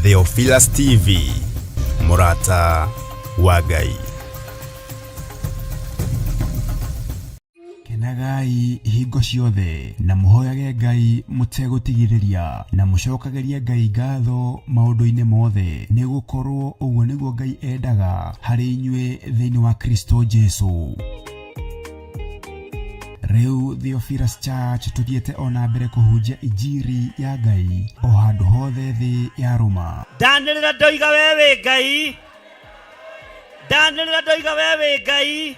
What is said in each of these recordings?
Theophilus TV, Murata wa Ngai. Kenagai hingo ciothe na muhoyage Ngai mutegũtigĩrĩria na mucokagerie Ngai ngatho maũndũ-inĩ mothe nĩ gũkorwo ũguo nĩguo Ngai endaga harĩ inyuĩ thĩinĩ wa Kristo Jesu. Reu Theophilus Church tuthiete ona mbere kuhunjia injiri ya Ngai o handu hothe thĩ ya Roma. Ndanĩrĩra ndoiga wewe Ngai, ndanĩrĩra ndoiga wewe Ngai,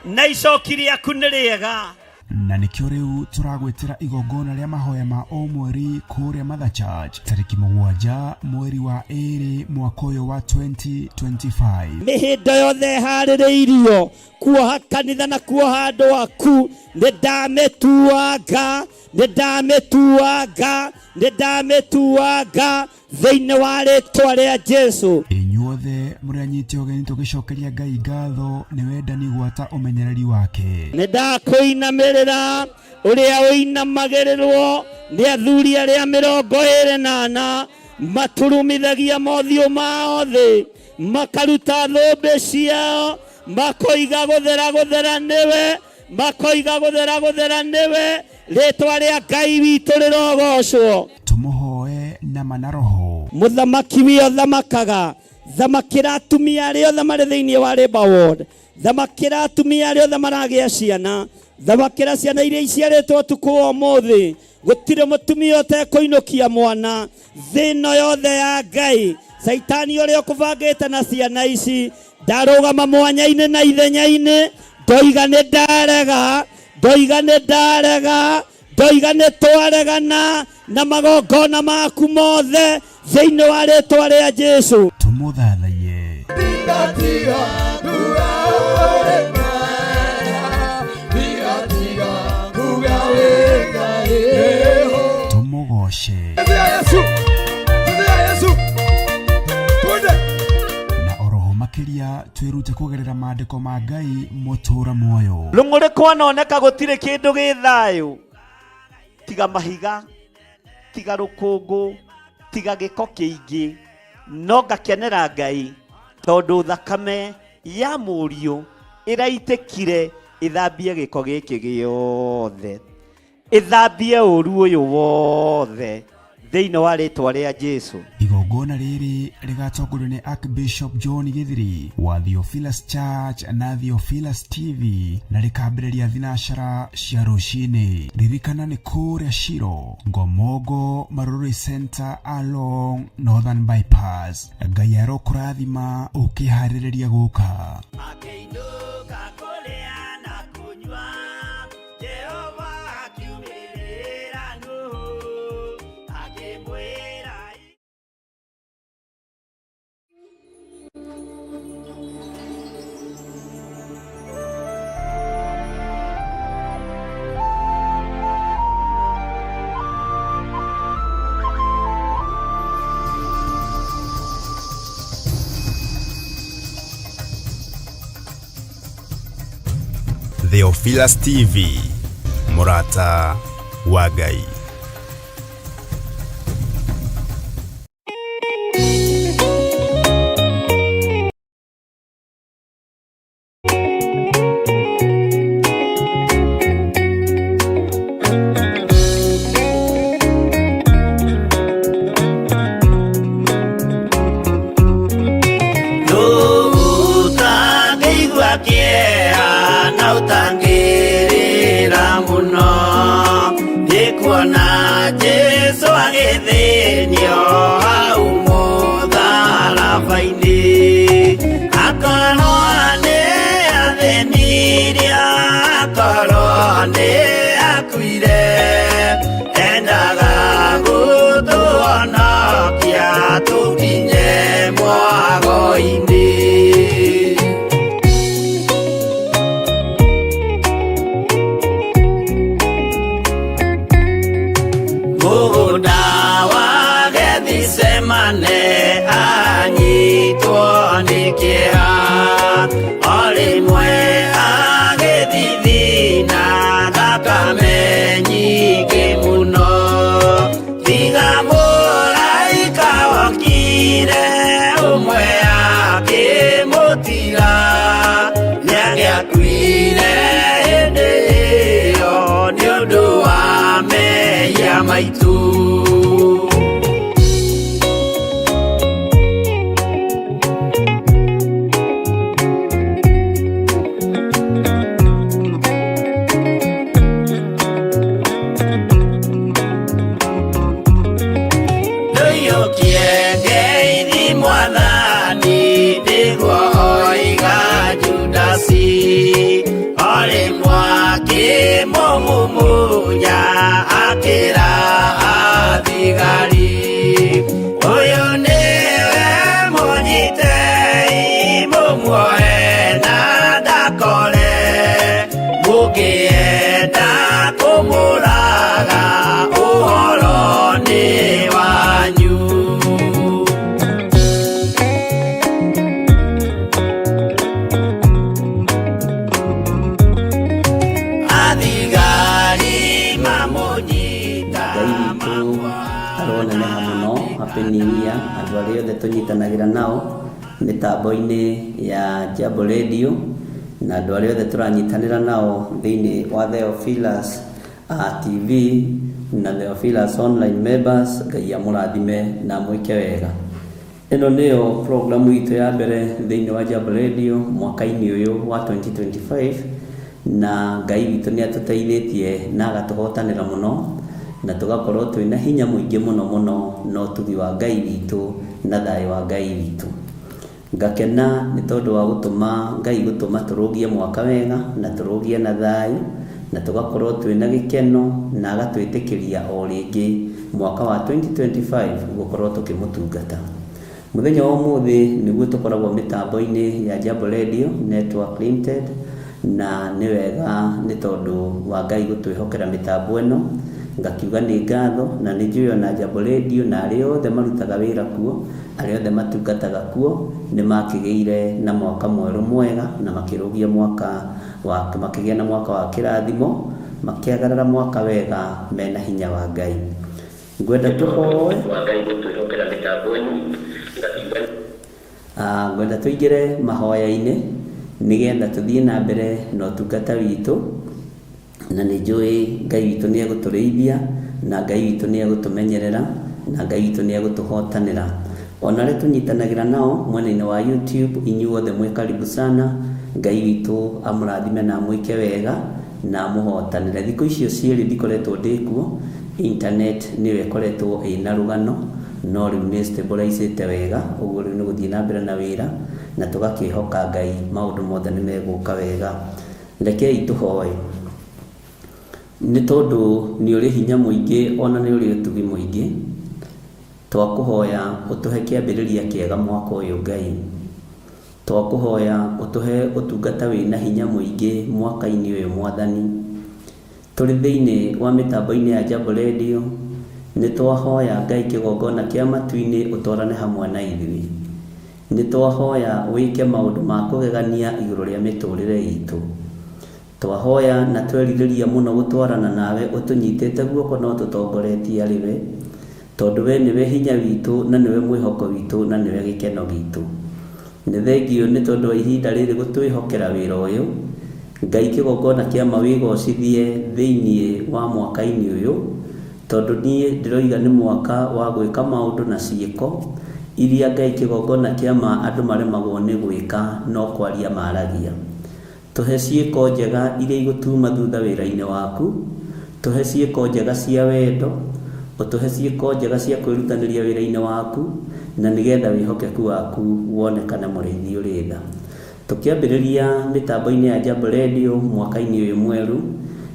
na icoki rĩaku nĩ rĩega. Na nĩkĩo rĩu tũragwĩtĩra igongona rĩa mahoya ma o mweri kũrĩa Mother Church tarĩki 7 mweri wa 2 mwaka ũyũ wa 2025. Mĩhĩndo yothe harĩrĩirio kuoha kanitha na kuoha andũ aku nĩndamĩtuanga thĩinĩ wa rĩĩtwa rĩa Jesu. Inyuothe mũranyite ũgeni tũgĩcokeria Ngai ngatho nĩ wendani gwata ũmenyereri wake. Nĩndakũinamĩrĩra ũrĩa ũinamagĩrĩrwo nĩ athuri arĩa 24 maturumithagia mothiũ mao thĩ makaruta thũmbĩ ciao makoiga gũthera nĩwe, makoiga gũthera nĩwe, rĩĩtwa rĩa Ngai witũ rĩrogocwo. Tũmũhoe na manaroho. Mũthamaki wĩyo thamakaga, thamakĩra atumia arĩa othe marĩ thĩinĩ wa Labour Ward, thamakĩra atumia arĩa othe maragĩa ciana, thamakĩra ciana iria iciarĩtwo ũtukũ wa ũmũthĩ, gũtirĩ mũtumia ũtekũinũkia mwana thĩno yothe ya Ngai. Saitani ũrĩa ũkũbangĩte na ciana ici ndarũgama mwanya-inĩ na ithenya-inĩ, ndoiga nĩndarega, ndoiga nĩtwaregana na magongona maku mothe thĩinĩ wa rĩĩtwa rĩa Jesu. Tũmũthathaie. Tũmũgoce. Na oroho makĩria twĩrute kũgerera maandĩko ma Ngai mũtũũra muoyo. Rũng'ũrĩ kwanoneka gũtirĩ kĩndũ gĩ thayũ tiga mahiga, tiga rũkũngũ, tiga gĩko kĩingĩ, no ngakenera Ngai tondũ thakame ya mũriũ ĩraitĩkire ĩthambie gĩko gĩkĩ gĩothe, ĩthambie ũru ũyũ wothe thĩinĩ wa rĩĩtwa rĩa Jesu. Igongona rĩrĩ rĩgatongorio nĩ Archbishop John Githiri wa Theophilus Church na Theophilus TV na rĩkambĩrĩria thinacara cia rũcinĩ. Ririkana nĩ kũrĩa Shiro, Ngomongo Marũrũ Center along Northern Bypass. Ngai arokũrathima ũkĩharĩrĩria gũka. Theophilus TV, Murata wa Ngai. Kuona Jesu agĩthĩnio hau mũtharaba-inĩ, akorwo nĩ athĩnirie, akorwo nĩ akuire, endaga gũtũhonokia tũkinye mwago-inĩ. Anyitwo nĩ kĩeha, o rĩmwe agĩthithina thakame nyingĩ mũno, tiga mũraika wa witũ. Andũ arĩa othe tũnyitanagĩra nao mĩtambo-inĩ ya Jambo Radio na andũ arĩa othe tũranyitanĩra nao thĩinĩ wa Theophilus TV na Theophilus online members, Ngai amũrathime na mwĩke wega. Ĩno nĩyo programu itũ ya mbere thĩinĩ wa Jambo Radio mwaka-inĩ ũyũ wa 2025 na Ngai witũ nĩ atũteithĩtie na agatũhotanĩra mũno na tugakorwo twina hinya muingi muno no tugi wa Ngai witũ na thayũ wa Ngai witũ. Ngakena nĩ tondũ wa gũtũma Ngai gũtũma tũrũgie mwaka wega na tũrũgie na thayũ na tugakorwo twina gĩkeno na agatwĩtĩkĩria o rĩngĩ mwaka wa 2025 gũkorwo tũkĩmũtungata. Mũthenya wa ũmũthĩ nĩguo tũkoragwo mĩtambo-inĩ ya Jambo Radio Network Limited na nĩ wega nĩ tondũ wa Ngai gũtwĩhokera mĩtambo ĩno. Ngakiuga nĩ ngatho na nĩ njũĩ ona Jambo Radio na arĩa othe marutaga wĩra kuo, arĩa othe matungataga kuo nĩ makĩgĩire na mwaka mwerũ mwega na makĩrũgia makĩgĩa na mwaka wa kĩrathimo, makĩagarara mwaka wega mena hinya wa Ngai. Ngwenda tũhoe ngwenda tũingĩre mahoya-inĩ nĩgetha tũthiĩ na mbere na ũtungata witũ, na nĩ njũĩ Ngai witũ nĩ egũtũrĩithia na Ngai witũ nĩ egũtũmenyerera na Ngai witũ nĩ egũtũhotanĩra. Ona arĩa tũnyitanagĩra nao mwena-inĩ wa YouTube, inyuothe mwĩ karibu sana. Ngai witũ amũrathime na mwĩke wega na amũhotanĩre. Thikũ icio cierĩ ndikoretwo ndĩkuo, internet nĩyo ĩkoretwo ĩna rũgano no rĩu nĩ stabilizĩte wega, ũguo rĩu nĩ gũthiĩ na mbere na wĩra na tũgakĩhoka Ngai maũndũ mothe nĩ megũka wega. Rekei tũhoe. Nĩ tondũ nĩ ũrĩ hinya mũingĩ ona nĩ ũrĩ ũtugi mũingĩ, twakũhoya ũtũhe kĩambĩrĩria kĩega mwaka ũyũ Ngai. Twakũhoya ũtũhe ũtungata wĩna hinya mũingĩ mwaka-inĩ ũyũ Mwathani. Tũrĩ thĩinĩ wa mĩtambo-inĩ ya Jambo Radio nĩ twahoya Ngai kĩgongona kĩa matu-inĩ ũtwarane hamwe na ithuĩ. Nĩ twahoya wĩke maũndũ ma kũgegania igũrũ rĩa mĩtũrĩre itũ. Twahoya na twerirĩria mũno gũtwarana nawe ũtũnyitĩte guoko no tũtongoretie arĩ we, tondũ we nĩwe hinya witũ na nĩwe mwĩhoko witũ na nĩwe gĩkeno gitũ. Nĩ thengio nĩ tondũ wa ihinda rĩrĩ gũtwĩhokera wĩra ũyũ. Ngai kĩgongona kĩa mawĩgocithie thĩinĩ wa mwaka-inĩ ũyũ, tondũ niĩ ndĩroiga nĩ mwaka wa gwĩka maũndũ na ciĩko iria Ngai kĩgongona kĩa andũ maremagwo nĩ gwĩka no kwaria maragia. Tũhe ciĩko njega iria igũtuma thutha wĩra-inĩ waku, tũhe ciĩko njega cia wendo, ũtũhe ciĩko njega cia kwĩrutanĩria wĩra-inĩ waku na nĩgetha wĩhokeku waku wonekane mũrĩithi ũrĩ tha. Tũkĩambĩrĩria mĩtambo-inĩ ya Jambo Radio mwaka-inĩ ũyũ mwerũ,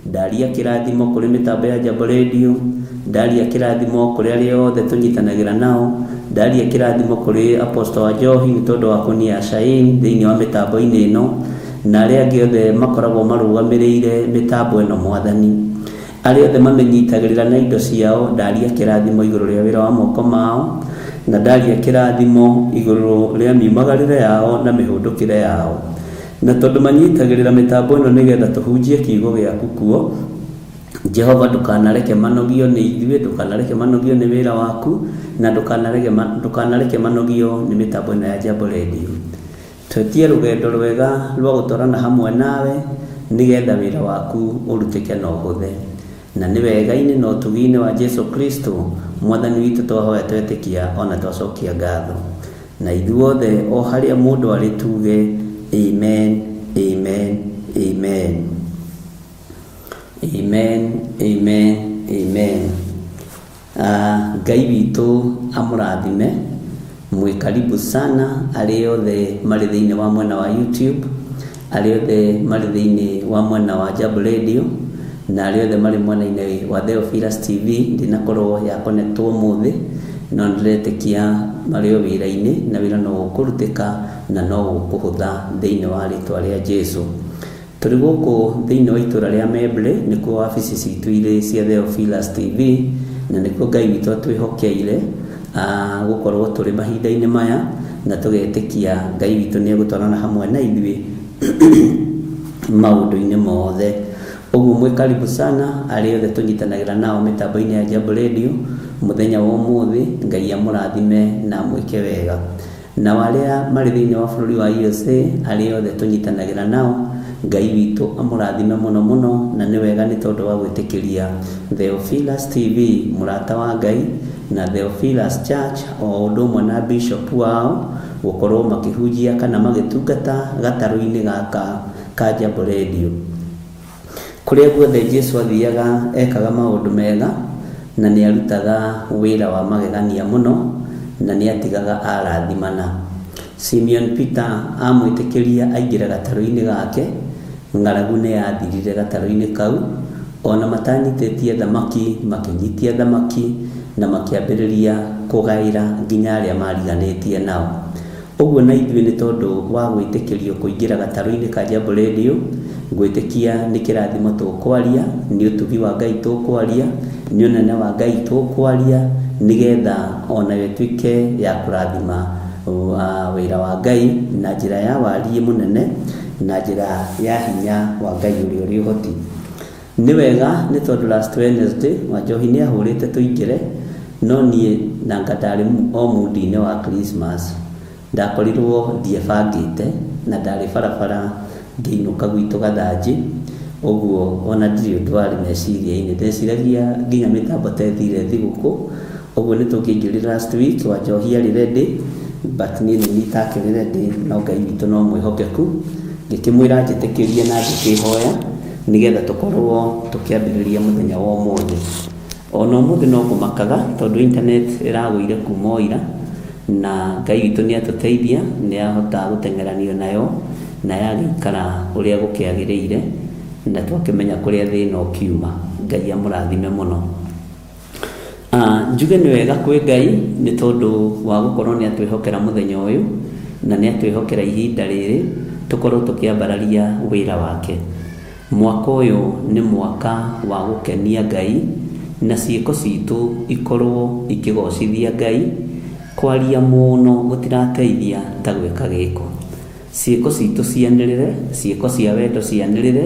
ndaria kĩrathimo kũrĩ mĩtambo ya Jambo Radio, ndaria kĩrathimo kũrĩ arĩa othe tũnyitanagĩra nao, ndaria kĩrathimo kũrĩ Apostle wa Njohi nĩ tondũ wa kũnia Shain thĩinĩ wa mĩtambo-inĩ ĩno na arĩa angĩ othe makoragwo marũgamĩrĩire mĩtambo ĩno Mwathani. Arĩa othe mamenyitagĩrĩra na indo ciao, ndaria kĩrathimo igũrũ rĩa wĩra wa moko mao na ndaria kĩrathimo igũrũ rĩa miumagarĩre yao na mĩhũndũkĩre yao. Na tondũ manyitagĩrĩra mĩtambo ĩno nĩgetha tũhunjie kiugo gĩaku kuo, Jehova ndũkanareke manogio nĩ ithuĩ, ndũkanareke manogio nĩ wĩra waku na ndũkanareke manogio nĩ mĩtambo ĩno ya Jambo Radio. Twetie rũgendo rwega rwa gũtwarana hamwe nawe nĩgetha wĩra waku ũrutĩke na ũhũthe. na nĩ wega-inĩ na ũtugi-inĩ wa Jesu Kristo mwathani witũ twahoya twetĩkia ona twacokia ngatho, na ithuothe o harĩa mũndũ arĩ tuge amen, amen, amen, amen, amen, amen. Ngai witũ amũrathime, mwĩ karibu sana arĩ othe marĩ thĩinĩ wa mwena wa YouTube, arĩ othe marĩ thĩinĩ wa mwena wa Jambo Radio, na arĩ othe marĩ mwena-inĩ wa Theophilus TV. Ndinakorwo yakonetwo mũthĩ, no ndĩretĩkia marĩ o wĩra-inĩ, na wĩra no gũkũrutĩka na no gũkũhũtha thĩinĩ wa rĩtwa rĩa Jesu. Tũrĩ gũkũ thĩinĩ wa itũra rĩa Membre, nĩkuo wabici citũ irĩ cia Theophilus TV, na nĩkuo Ngai witũ atwĩhokeire gũkorwo tũrĩ mahinda-inĩ maya, na tũgetĩkia Ngai witũ nĩ egũtwarana hamwe na ithuĩ maũndũ-inĩ mothe. Ũguo mwĩ karibu sana arĩ othe tũnyitanagĩra nao mĩtambo-inĩ ya Jambo Radio mũthenya wa ũmũthĩ. Ngai amũrathime na mwĩke wega. Na arĩa marĩ thĩinĩ wa bũrũri wa USA, arĩ othe tũnyitanagĩra nao, Ngai witũ amũrathime mũno mũno, na nĩ wega nĩ tondũ wa gwĩtĩkĩria Theophilus TV mũrata wa Ngai na Theophilus Church o ũndũ ũmwe na bishop wao gũkorwo makĩhunjia kana magĩtungata gatarũ-inĩ gaka ka Jambo Radio, kũrĩa guothe Jesu athiaga ekaga maũndũ mega na nĩ arutaga wĩra wa magegania mũno, na nĩ atigaga arathimana. Simeon Peter amwĩtĩkĩria aingĩra gatarũ-inĩ gake, ng'aragu nĩ yathirire gatarũ-inĩ kau, ona matanyitĩtie thamaki makĩnyitia thamaki na makĩambĩrĩria kũgaĩra nginya arĩa mariganĩtie nao. Ũguo na ithuĩ nĩ tondũ wa gwĩtĩkĩrio kũingĩra gatarũ-inĩ ka Jambo Radio, gwĩtĩkia nĩ kĩrathimo tũkwaria, nĩ ũtugi wa Ngai tũkwaria, nĩ ũnene wa Ngai tũkwaria, nĩgetha ona ĩtuĩke ya kũrathima wĩra wa Ngai na njĩra ya wariĩ mũnene, na njĩra ya hinya wa Ngai ũrĩa ũrĩ ũhoti. Nĩ wega nĩ tondũ last Wednesday Wanjohi nĩ ahũrĩte tũingĩre, no niĩ nanga ndarĩ o mood-inĩ wa Christmas. Ndakorirwo ndiebangĩte na ndarĩ barabara ngĩinũka gwitũ Gathanji, ũguo ona ndirĩ ũndũ warĩ meciria-inĩ. Ndeciragia nginya mĩtambo ta ĩthire thigũkũ, ũguo nĩ tũkĩingĩrire last week. Wanjohi arĩ ready, but niĩ nĩ itakĩrĩ ready, no Ngai witũ no mwĩhokeku, ngĩkĩmwĩra njĩtĩkĩrie na ngĩkĩhoya nĩgetha tũkorwo tũkĩambĩrĩria mũthenya wa ũmũthĩ. Ona ũmũthĩ no kũmakaga tondũ internet ĩragũire kuma o ira, na Ngai witũ nĩ atũteithia, nĩ ahota gũteng'eranio nayo na yagĩikara ũrĩa gũkĩagĩrĩire, na twakĩmenya kũrĩa thĩna ũkiuma. Ngai amũrathime mũno. Njuge nĩ wega kwĩ Ngai nĩ tondũ wa gũkorwo nĩ atwĩhokera mũthenya ũyũ, na nĩ atwĩhokera ihinda rĩrĩ tũkorwo tũkĩambararia wĩra wake. Mwaka ũyũ nĩ mwaka wa gũkenia Ngai, na ciĩko citũ ikorwo ikĩgocithia Ngai. Kwaria mũno gũtirateithia ta gwĩka gĩko. Ciĩko citũ cianĩrĩre, ciĩko cia wendo cianĩrĩre,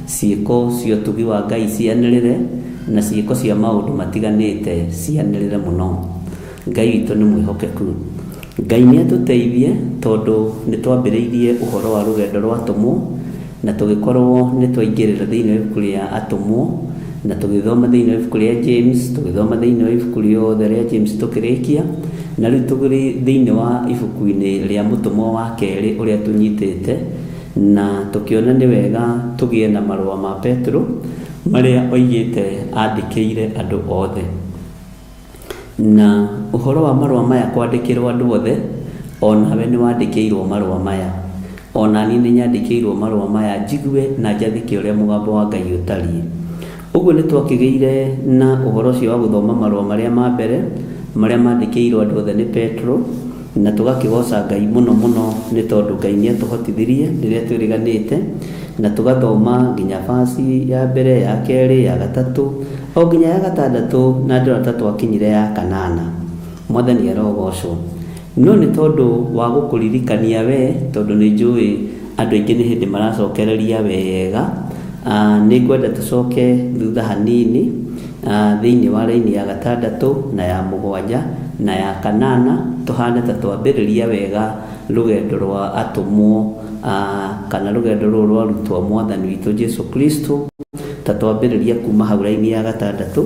ciĩko cia ũtugi wa Ngai cianĩrĩre, na ciĩko cia maũndũ matiganĩte cianĩrĩre mũno. Ngai witũ nĩ mwĩhokeku. Ngai nĩ atũteithie tondũ nĩ twambĩrĩirie ũhoro wa rũgendo rwa atũmwo, na tũgĩkorwo nĩ twaingĩrĩra thĩinĩ wa ibuku rĩa atũmwo, na tũgĩthoma thĩinĩ wa ibuku rĩa James, tũgĩthoma thĩinĩ wa ibuku rĩothe rĩa James tũkĩrĩkia, na rĩu tũgĩrĩ thĩinĩ wa ibuku-inĩ rĩa mũtũmwo wa kerĩ ũrĩa tũnyitĩte, na tũkĩona nĩ wega tũgĩe na marũa ma Petro marĩa oigĩte andĩkĩire andũ othe. Na ũhoro wa marũa maya kwandĩkĩrwo andũ othe, onawe nĩ wandĩkĩirwo marũa maya, ona niĩ nĩ nyandĩkĩirwo marũa maya njigue na njathĩke ũrĩa mũgambo wa Ngai ũtariĩ. Ũguo nĩ twakĩgĩire na ũhoro ũcio wa gũthoma marũa marĩa ma mbere marĩa mandĩkĩirwo andũ othe nĩ Petro, na tũgakĩgoca Ngai mũno mũno nĩ tondũ Ngai nĩ atũhotithirie rĩrĩa twĩrĩganĩte, na tũgathoma nginya basi ya mbere, ya kerĩ, ya gatatũ, o nginya ya gatandatũ, na ndĩrona ta twakinyire ya kanana. Mwathani arogocwo. No nĩ tondũ wa gũkũririkania we, tondũ nĩ njũĩ andũ aingĩ nĩ hĩndĩ maracokereria wega, nĩ ngwenda tũcoke thutha hanini thĩinĩ wa raini ya gatandatũ na ya mũgwanja na ya kanana, tũhane ta twambĩrĩria wega rũgendo rwa atũmwo, kana rũgendo rũrũ rwarutwo Mwathani witũ Jesu Kristo, ta twambĩrĩria kuma hau raini ya gatandatũ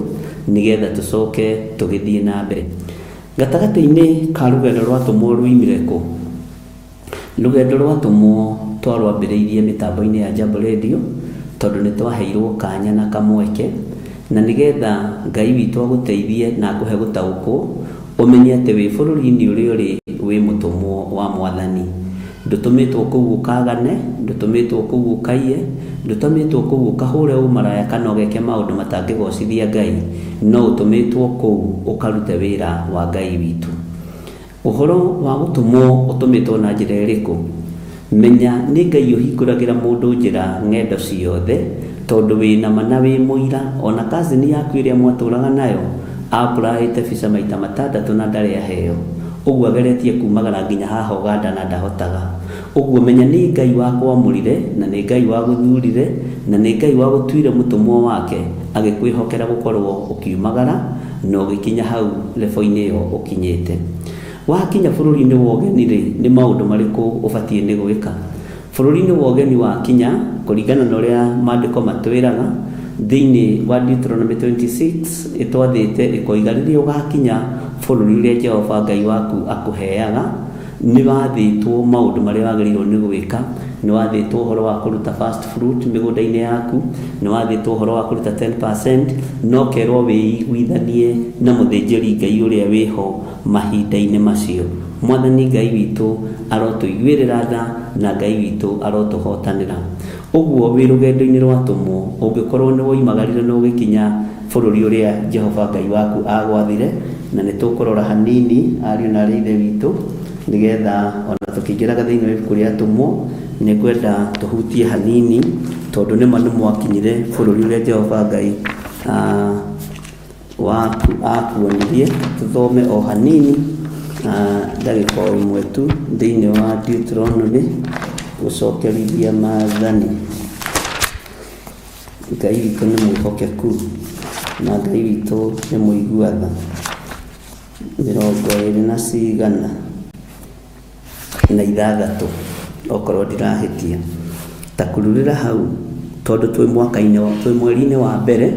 nigetha tucoke tũgĩthiĩ na mbere. Gatagatĩ-inĩ ka rũgendo rwatũmwo rũimire kũ? Rũgendo rwatũmwo twarwambĩrĩirie mĩtambo-inĩ ya Jambo Radio tondũ nĩ twaheirwo kanya na kamweke na nigetha Ngai witũ agũteithie na akũhe gũtaũkwo ũmenye atĩ wĩ bũrũri-inĩ ũrĩa ũrĩ wĩ mũtũmwo wa Mwathani. Ndũtũmĩtwo kũu ũkagane, ndũtũmĩtwo kũu ũkaiye, ndũtũmĩtwo kũu ũkahũre ũmaraya kana ũgeke maũndũ matangĩgocithia Ngai, no ũtũmĩtwo kũu ũkarute wĩra wa Ngai witũ. Ũhoro wa gũtũmwo ũtũmĩtwo na njĩra ĩrĩkũ? Menya nĩ Ngai ũhingũragĩra mũndũ njĩra ng'endo ciothe tondũ wĩna ma na wĩ mũira, ona cousin yaku ĩrĩa mwatũraga nayo applyĩte visa maita 6 na ndarĩ aheo, ũguo ageretie kumagara nginya haha Uganda na ndahotaga. Ũguo menya nĩ Ngai wakwamũrire na nĩ Ngai wagũthurire na nĩ Ngai wagũtuire mũtũmwo wake agĩkwĩhokera gũkorwo ũkiumagara na ũgĩkinya hau level-inĩ ĩyo ũkinyĩte. Wakinya bũrũri-inĩ wa ũgeni rĩ, nĩ maũndũ marĩkũ ũbatiĩ nĩ gwĩka? Bũrũri-inĩ wa ũgeni wakinya kũringana na ũrĩa maandĩko matwĩraga thĩinĩ wa Deuteronomy 26 ĩtwathĩte ĩkoiga rĩrĩa ũgakinya bũrũri ũrĩa Jehova Ngai waku akũheaga, nĩ wathĩtwo maũndũ marĩa wagĩrĩirwo nĩ gwĩka. Nĩ wathĩtwo ũhoro wa kũruta first fruit mĩgũnda-inĩ yaku, nĩ wathĩtwo ũhoro wa kũruta 10%, no kerwo wĩiguithanie na mũthĩnjĩri Ngai ũrĩa wĩho mahinda-inĩ macio. Mwathani Ngai witũ arotũiguĩrĩra tha na Ngai witũ arotũhotanĩra. Ũguo wĩ rũgendo-inĩ rwatũmwo, ũngĩkorwo nĩ woimagarire na ũgĩkinya bũrũri ũrĩa Jehova Ngai waku agwathire, na nĩ tũkũrora hanini ariũ na ithe witũ nigetha ona tũkĩingĩraga thĩinĩ wa ibuku rĩa atũmwo nĩ kwenda tũhutie hanini tondũ nĩ ma nĩ mwakinyire bũrũri ũrĩa Jehova Ngai akuonirie. Tũthome o hanini ndagĩka o ĩmwe tu thĩinĩ wa Deuteronomy gũcokerithia maathani. Ngai witũ nĩ mwĩhokeku na Ngai witũ nĩ mũigua tha. 26 okorwo ndirahĩtia ta kũrurĩra hau tondũ twĩ mweri-inĩ wa mbere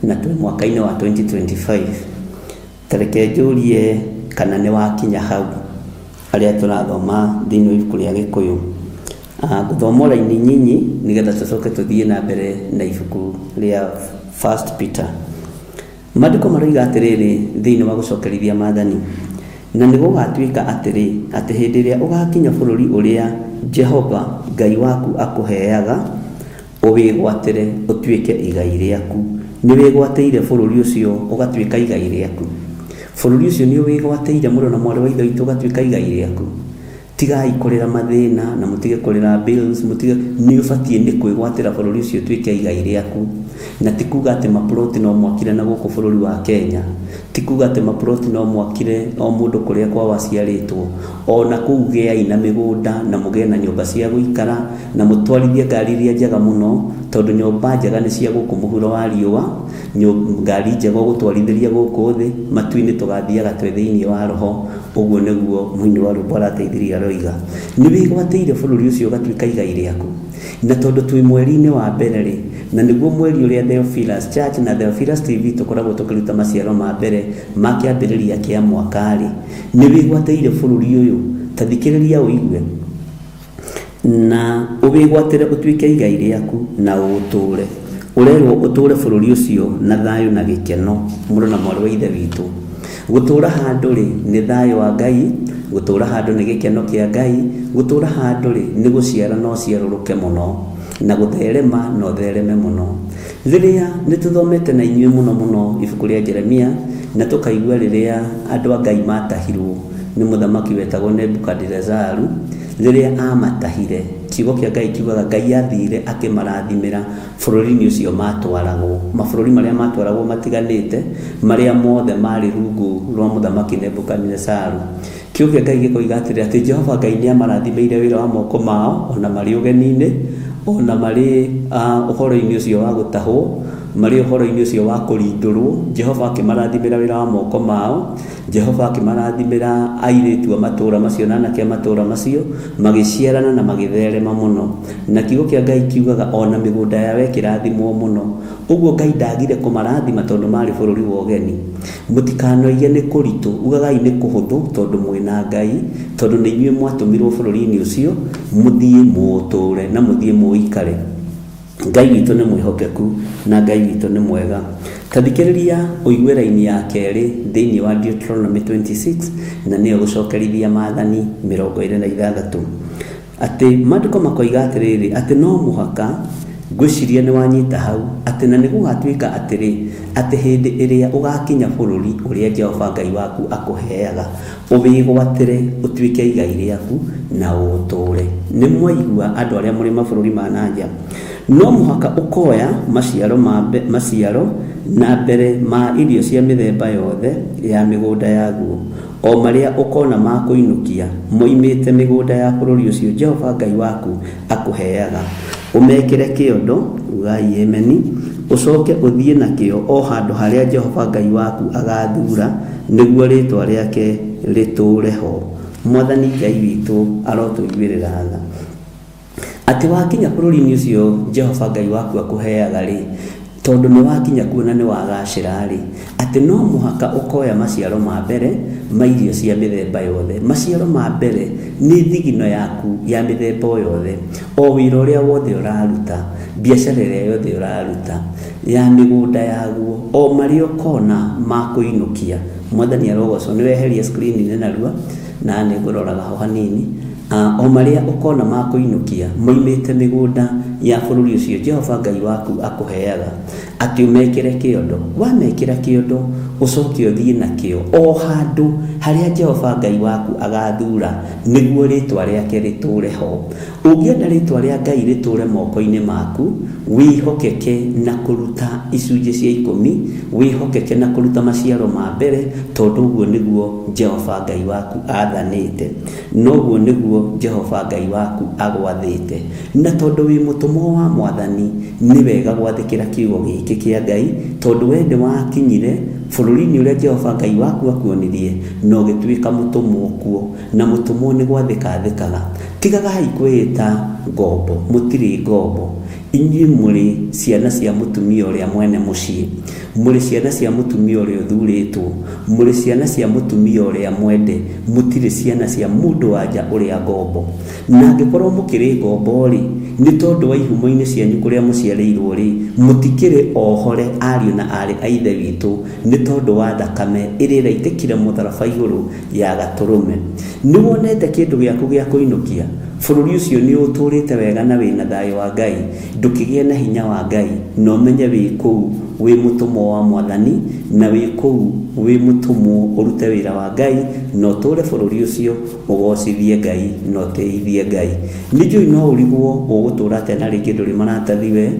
na twĩ mwaka-inĩ wa 2025. Tareke njũrie kana nĩ wakinya hau arĩa tũrathoma thĩinĩ wa ibuku rĩa Gĩkũyũ. Gũthoma raini nyinyi nigetha tũcoke tũthiĩ na mbere na ibuku rĩa 1 Peter. Maandĩko maroiga atĩrĩrĩ thĩinĩ wa gũcokerithia maathani, na nĩ gũgatuĩka atĩrĩ atĩ hĩndĩ ĩrĩa ũgakinya bũrũri ũrĩa Jehova Ngai waku akũheaga ũwĩgwatĩre ũtuĩke igai rĩaku. Nĩ wĩgwatĩire bũrũri ũcio ũgatuĩka igai rĩaku. Bũrũri ũcio nĩ wĩgwatĩire mũrũ na mwarĩ wa ithe witũ ũgatuĩka igai rĩaku. Tigai kũrĩra mathĩna na mũtige kũrĩra bills, nĩ ũbatiĩ nĩ kwĩgwatĩra bũrũri ũcio ũtuĩke igai rĩaku. Na ti kuga atĩ maploti no mwakire na gũkũ bũrũri wa Kenya, ti kuga atĩ maploti no mwakire o mũndũ kũrĩa kwa waciarĩtwo, ona kũu gĩai na mĩgũnda na mũgĩe na nyũmba cia gũikara na mũtwarithie ngari iria njega mũno, tondũ nyũmba njega nĩ cia gũkũ mũhuro wa riũa, ngari njega gũtwarithĩria gũkũ thĩ, matu-inĩ tũgathiaga twĩ thĩinĩ wa roho. Ũguo nĩguo mũini wa rwĩmbo arateithĩrĩria aroiga. Nĩ wĩgwatĩire bũrũri ũcio ũgatuĩka igai rĩaku. Na tondũ twĩ mweri-inĩ wa mbere rĩ, na nĩguo mweri ũrĩa Theophilus Church na Theophilus TV tũkoragwo tũkĩruta maciaro ma mbere ma kĩambĩrĩria kĩa mwaka rĩ, nĩ wĩgwatĩire bũrũri ũyũ. Ta thikĩrĩria ũigue na ũwĩgwatĩre ũtuĩke igai rĩaku na ũtũũre. Ũrerwo ũtũũre bũrũri ũcio na thayũ na gĩkeno, mũrũ na mwarĩ wa ithe witũ. Gũtũũra handũ rĩ nĩ thayũ wa Ngai, gũtũũra handũ nĩ gĩkeno kĩa Ngai, gũtũũra handũ rĩ nĩ gũciara no ciarũrũke mũno na gũtherema no thereme mũno. Rĩrĩa nĩ tũthomete na inyuĩ mũno ibuku rĩa Jeremia na tũkaigua rĩrĩa andũ a Ngai matahirwo nĩ mũthamaki wetagwo Nebukadinezaru, rĩrĩa amatahire, kiugo kĩa Ngai kiugaga Ngai athire akĩmarathimĩra bũrũri-inĩ ũcio matwaragwo. Mabũrũri marĩa matwaragwo matiganĩte, marĩa mothe marĩ rungu rwa mũthamaki Nebukadinezaru. Kiugo kĩa Ngai gĩkoiga atĩ Jehova Ngai nĩ amarathimĩire wĩra wa moko mao, ona marĩ ũgeni-inĩ, ona marĩ ũhoro-inĩ ũcio wa gũtahwo, marĩ ũhoro-inĩ ũcio wa kũrindũrwo. Jehova akĩmarathimĩra wĩra wa moko mao. Jehova akĩmarathimĩra airĩtu a matũũra macio na anake a matũũra macio magĩciarana na magĩtherema mũno. Na kiugo kĩa Ngai kiugaga ona mĩgũnda yao ĩkĩrathimwo mũno. Ũguo Ngai ndagire kũmarathima tondũ marĩ bũrũri wa ũgeni. Mũtikanoige nĩ kũritũ, ugagai nĩ kũhũthũ tondũ mwĩna Ngai, tondũ nĩ inyuĩ mwatũmirwo bũrũri-inĩ ũcio mũthiĩ mũũtũũre na mũthiĩ mũikare. Ngai witũ nĩ mwĩhokeku na Ngai witũ nĩ mwega. Ta thikĩrĩria ũigue raini ya kerĩ thĩinĩ wa Deuteronomy 26 na nĩyo gũcokerithia Maathani 26. Atĩ maandĩko makoiga atĩrĩrĩ, atĩ no mũhaka, ngwĩciria nĩ wanyita hau, atĩ na nĩ gũgatuĩka atĩrĩ, atĩ hĩndĩ ĩrĩa ũgakinya bũrũri ũrĩa Jehova Ngai waku akũheaga, ũwĩgwatĩre ũtuĩke igai rĩaku na ũtũũre. Nĩ mwaigua andũ arĩa mũrĩ mabũrũri ma nanja, no mũhaka ũkoya maciaro na mbere ma irio cia mĩthemba yothe ya mĩgũnda yaguo, o marĩa ũkona ma kũinũkia moimĩte mĩgũnda ya bũrũri ũcio Jehova Ngai waku akũheaga, ũmekĩre kĩondo, ugai ameni, ũcoke ũthiĩ nakĩo o handũ harĩa Jehova Ngai waku agathura nĩguo rĩtwa rĩake rĩtũũre ho. Mwathani Ngai witũ arotũiguĩrĩra tha. Atĩ wakinya bũrũri-inĩ ũcio Jehova Ngai waku akũheaga rĩ, tondũ nĩ wakinya kuo na nĩ wagacĩra rĩ, atĩ no mũhaka ũkoya maciaro ma mbere ma irio cia mĩthemba yothe. Maciaro ma mbere nĩ thigino yaku ya mĩthemba yothe, o wĩra ũrĩa wothe ũraruta, biacara ĩrĩa yothe ũraruta, ya mĩgũnda yaguo, o marĩa ũkona ma kũinũkia. Mwathani arogocwo. Nĩ weheria screen narua na nĩ ngũroraga ho hanini. O marĩa ũkona ma kũinũkia moimĩte mĩgũnda ya bũrũri ũcio Jehova Ngai waku akũheaga, atĩ ũmekĩre kĩondo. Wamekĩra kĩondo, ũcoke ũthiĩ nakĩo o handũ harĩa Jehova Ngai waku agathura nĩguo rĩtwa rĩake rĩtũũre ho. Ũngĩenda rĩtwa rĩa Ngai rĩtũũre moko-inĩ maku, wĩhokeke na kũruta icunjĩ cia 10, wĩhokeke na kũruta maciaro ma mbere, tondũ ũguo nĩguo Jehova Ngai waku athanĩte, noguo nĩguo Jehova Ngai waku agwathĩte. Na tondũ wĩ mũtũmwo wa Mwathani, nĩ wega gwathĩkĩra kiugo gĩkĩ kĩa Ngai, tondũ we nĩ wakinyire bũrũri-inĩ ũrĩa Jehova Ngai waku akuonirie na ũgĩtuĩka mũtũmwo kuo, na mũtũmwo nĩ gwathĩka thĩkaga. Tigagai kwĩĩta ngombo, mũtirĩ ngombo. Inyuĩ mũrĩ ciana cia mũtumia ũrĩa mwene mũciĩ, mũrĩ ciana cia mũtumia ũrĩa ũthurĩtwo, mũrĩ ciana cia mũtumia ũrĩa mwende, mũtirĩ ciana cia mũndũ wanja ũrĩa ngombo. Na angĩkorwo mũkĩrĩ ngombo rĩ, nĩ tondũ wa ihumo-inĩ cianyu kũrĩa mũciarĩirwo rĩ, mũtikĩrĩ ohore ariũ na arĩ a ithe witũ, nĩ tondũ wa thakame ĩrĩa ĩraitĩkire mũtharaba igũrũ ya gatũrũme. Nĩ wonete kĩndũ gĩaku gĩa kũinũkia, bũrũri ũcio nĩ ũtũrĩte wega na wĩna thayũ wa Ngai, ndũkĩgĩe na hinya wa Ngai, na ũmenye wĩ kũu wĩ mũtũmwo wa Mwathani, na wĩ kũu wĩ mũtũmwo ũrute wĩra wa Ngai, na ũtũũre bũrũri ũcio ũgocithie Ngai na ũtĩithie Ngai. Nĩ njũĩ no ũrigwo ũgũtũũra atĩa na rĩngĩ ndũrĩ maratathi we,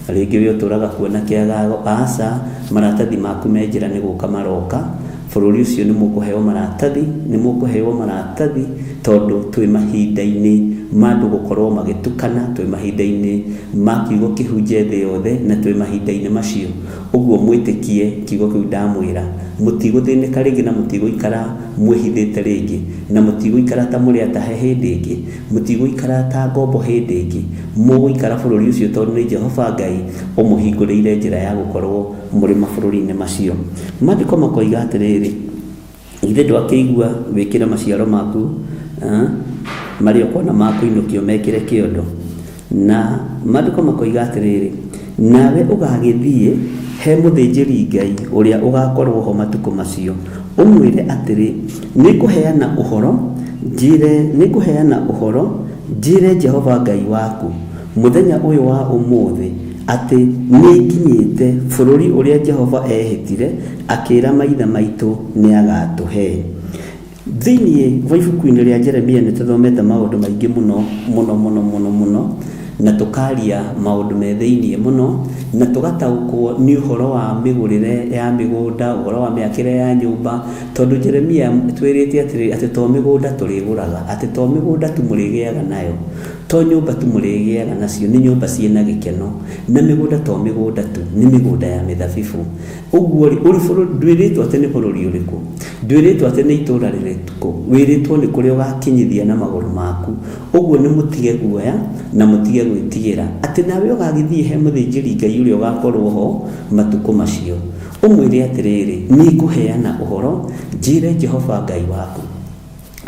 rĩngĩ we ũtũũraga kuona kĩagago. Aca, maratathi maku me njĩra nĩ gũka maroka. Bũrũri ũcio nĩ mũkũheo maratathi, nĩ mũkũheo maratathi, tondũ twĩ mahinda-inĩ ma andũ gũkorwo magĩtukana, twĩ mahinda-inĩ ma kiugo kĩhunje thĩ yothe, na twĩ mahinda-inĩ macio. Ũguo mwĩtĩkie kiugo kĩu ndamwĩra, mũtigũthĩnĩka rĩngĩ na mũtigũikara mwĩhithĩte rĩngĩ, na mũtigũikara ta mũrĩ atahe hĩndĩ ĩngĩ, mũtigũikara ta ngombo hĩndĩ ĩngĩ. Mũgũikara bũrũri ũcio tondũ nĩ Jehova Ngai ũmũhingũrĩire njĩra ya gũkorwo mũrĩ mabũrũri-inĩ macio. Maandĩko makoiga atĩrĩrĩ, ithe ndwakĩigua wĩkĩre maciaro maku marĩa ũkona ma kũinũkio mekĩre kĩondo. Na maandĩko makoiga atĩrĩrĩ, nawe ũgagĩthiĩ he mũthĩnjĩri Ngai ũrĩa ũgakorwo ho matukũ macio, ũmwĩre atĩrĩ, nĩngũheana ũhoro njĩre Jehova Ngai waku mũthenya ũyũ wa ũmũthĩ, atĩ nĩ nginyĩte bũrũri ũrĩa Jehova ehĩtire akĩra maithe maitũ nĩ agatũhe. Thĩinĩ wa ibuku-inĩ rĩa Jeremia nĩ tũthomete maũndũ maingĩ mũno, na tukaria maundu me thiini muno na tugataukwo ni uhoro wa migurire ya migunda uhoro wa miakire ya nyumba tondu Jeremia twirite ati to migunda turiguraga ati to migunda tumurigiaga nayo to nyumba tumurigiaga nacio ni nyumba ciina gikeno na migunda to migunda tu ni migunda ya mithabibu uguo uri bũrũri ndwiritwo ati ni bũrũri uriku ndwiritwo ati ni itura rirituko wiritwo ni kuria ugakinyithia na maguru maku uguo ni mutige guoya na mutige gwitigira ati nawe ugagithie he muthinjiri Ngai uria ugakorwo ho matuko macio umwire atiriri ni kuheana uhoro njire Jehova Ngai waku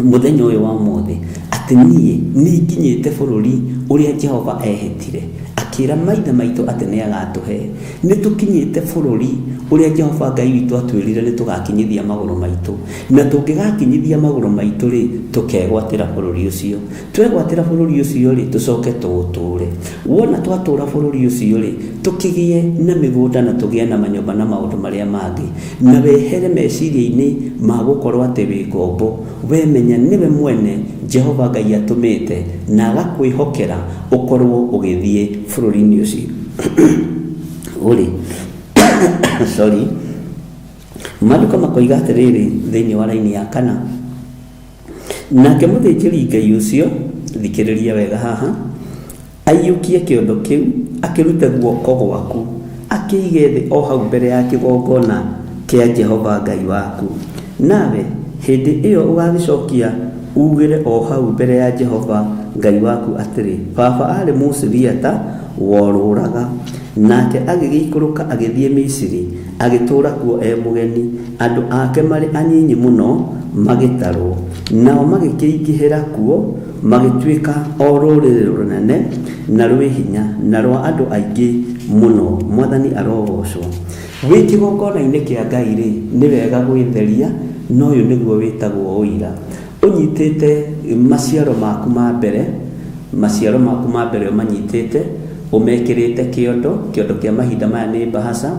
muthenya uyu wa muthi ati nie ni nginyite bũrũri uria Jehova ehitire akira maithe maitu ati ni agatuhe ni tukinyite bũrũri uria Jehova Ngai witu atwirire ni tugakinyithia maguru maitu na tungigakinyithia maguru maitu ri tukegwatira bũrũri ucio twegwatira bũrũri ucio ri tucoke tuuture wona twatura bũrũri ucio ri tukigie na migunda na tugie na manyumba na maundu maria mangi na wehere meciria-ini ma gukorwo ati wi ngombo wemenya niwe mwene Jehova Ngai atumite na agakwihokera ukorwo ugithie bũrũri-ini ucio uri sorry maduka makoiga atiriri thiini wa raini ya kana nake muthinjiri Ngai ucio thikiriria wega haha aiyukie kiondo kiu akirute guoko gwaku akiige thi o hau mbere ya kigongona kia Jehova Ngai waku nawe hindi iyo ugagicokia ugire o hau mbere ya Jehova Ngai waku atiri baba ari Musiriata woruraga nake agigikuruka agithie Misiri agitura kuo mugeni andu ake mari anyinyi muno magitarwo nao magikingihira kuo magitwika o rurire runene na rwi hinya na rwa andu aingi muno mwathani arogocwo wi kigongona-ini kia Ngai ri ni wega gwitheria no uyu niguo witagwo uira unyitite maciaro maku ma mbere umanyitite umekirite kiondo kia mahinda maya ni bahasa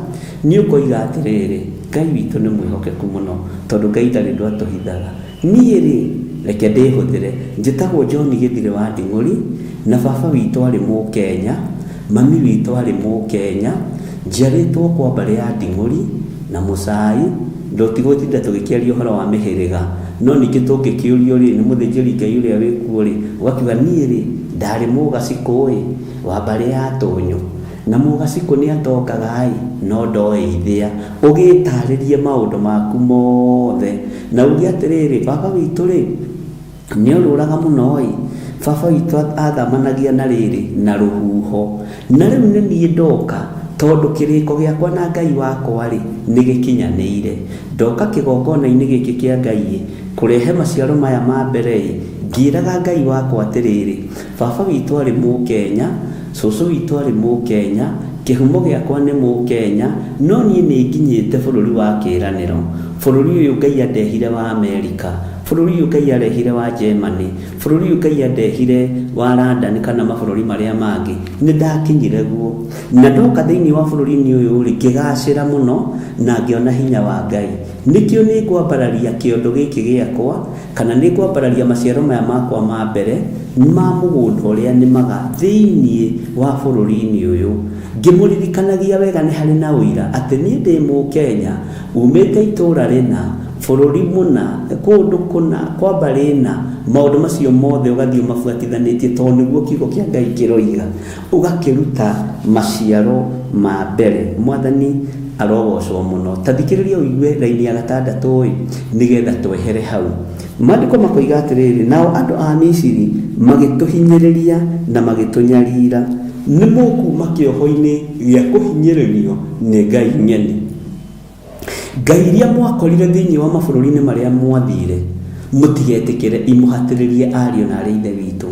ni ukoiga atiriri Ngai witu ni mwihokeku muno tondu Ngai ndari ndu atuhithaga nie ri reke ndihuthire njitagwo John Githire wa Nding'uri na baba witu ari Mukenya mami witu ari Mukenya njiaritwo kwa mbari ya Nding'uri na Musai ndotigũtinda tugikiaria uhoro wa mihiriga no ningi tungikiurio ri ni muthinjiri Ngai uria wikuo ri ugakiuga nie ri ndari mugaciko ri wa mbari ya Tonyo na mugaciko ni atokaga no ndoithia ugitaririe maundu maku mothe na ugi atiriri baba witu ri ni ururaga muno baba witu athamanagia na riri na ruhuho na riu ni nie ndoka tondu kiriko giakwa na Ngai wakwa ri ni gikinyanire ndoka kigongona-ini giki kia Ngai kurehe maciaro maya ma mbere ngiraga Ngai wakwa atiriri baba witu ari Mukenya cucu witu ari Mukenya kihumo giakwa ni Mukenya no nie ni nginyite bũrũri wa kiraniro bũrũri uyu Ngai andehire wa Amerika bũrũri uyu Ngai arehire wa Germany bũrũri uyu Ngai andehire wa London kana mabũrũri maria mangi ni ndakinyire guo na ndoka thiini wa bũrũri-ini uyu ri ngigacira muno na ngiona hinya wa Ngai nikio ni ngwambararia kiondo giki giakwa kana ni ngwambararia maciaro maya makwa ma mbere ma mugunda uria nimaga thiini wa bũrũri-ini uyu ngimuririkanagia wega ni hari na uira ati ni ndi Mukenya umite itura rina bũrũri muna kundu kuna kwa mbari na maundu macio mothe ugathii mabuatithanitie tondu niguo kiugo kia Ngai kiroiga ugakiruta maciaro ma mbere mwathani arogocwo muno tathikiriria uigue raini ya 6 nigetha twehere hau maandiko makoiga atiriri nao andu a Misiri magituhinyiriria na magitunyarira ni mukuma kioho-ini gia kuhinyiririo ni Ngai nyene Ngai iria mwakorire thiini wa mabũrũri-ini maria mwathire mutigetikire imuhatiririe ario na ari ithe witu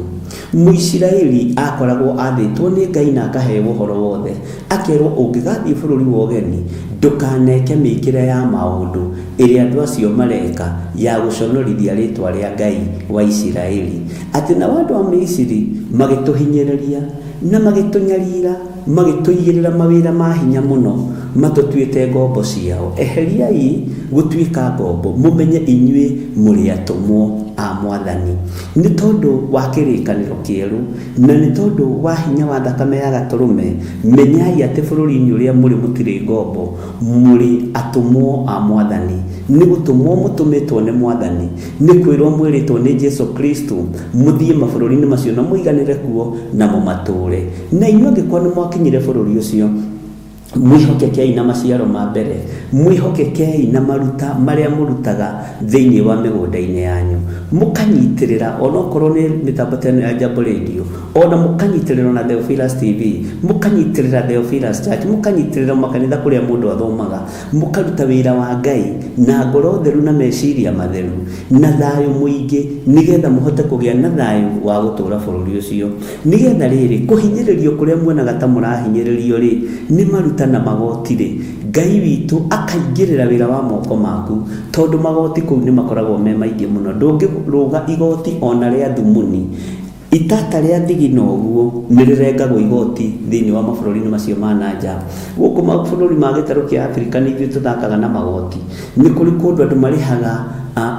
Muisiraeli akoragwo athitwo ni Ngai na akaheo uhoro wothe akerwo ungigathie bũrũri wa ũgeni ndukaneke mikire ya maundu iria andu acio mareka ya guconorithia ritwa ria Ngai wa Isiraeli ati na wandu wa Misiri magituhinyiriria na magitunyarira magituigirira mawira ma hinya muno matutuite ngombo ciao. Eheriai gutuika ngombo, mumenye inyue muri atumwo a Mwathani. Ni tondu wa kirikaniro kieru na ni tondu wa hinya wa thakame ya gaturume, menyai ati bururi-ini uria muri mutire ngombo, muri atumwo a Mwathani. Ni gutumwo mutumitwo ni Mwathani, ni kwirwo mwiritwo ni Jesu Kristo muthie mabururi-ini macio na muiganire kuo na mumature. Na inyuĩ angĩkorwo nĩ mwakinyire bururi ucio, mwihokekei na maciaro ma mbere, mwihokekei na maruta maria murutaga thiini wa migunda-ini yanyu, mukanyitirira ona okorwo ni mitambo teno ya Jambo Radio, ona mukanyitirira na Theophilus TV, mukanyitirira Theophilus Church, mukanyitirira makanitha kuria mundu athomaga, mukaruta wira wa Ngai na ngoro theru na meciria matheru na thayu muingi, nigetha muhote kugia na thayu wa gutura bururi ucio. Nigetha riri kuhinyiririo kuria muonaga ta murahinyiririo ri ni maruta na magoti ri, Ngai witu akaingirira wira wa moko maku, tondu magoti kuu ni makoragwo me maingi muno. Ndungiruga igoti ona ria thumuni, itata ria thigino guo nirirengagwo igoti thiini wa mabururi-ini macio ma nanja. Guku mabururi ma gitaru kia Afrika ni ithuĩ tuthakaga na magoti. Ni kuri kundu andu marihaga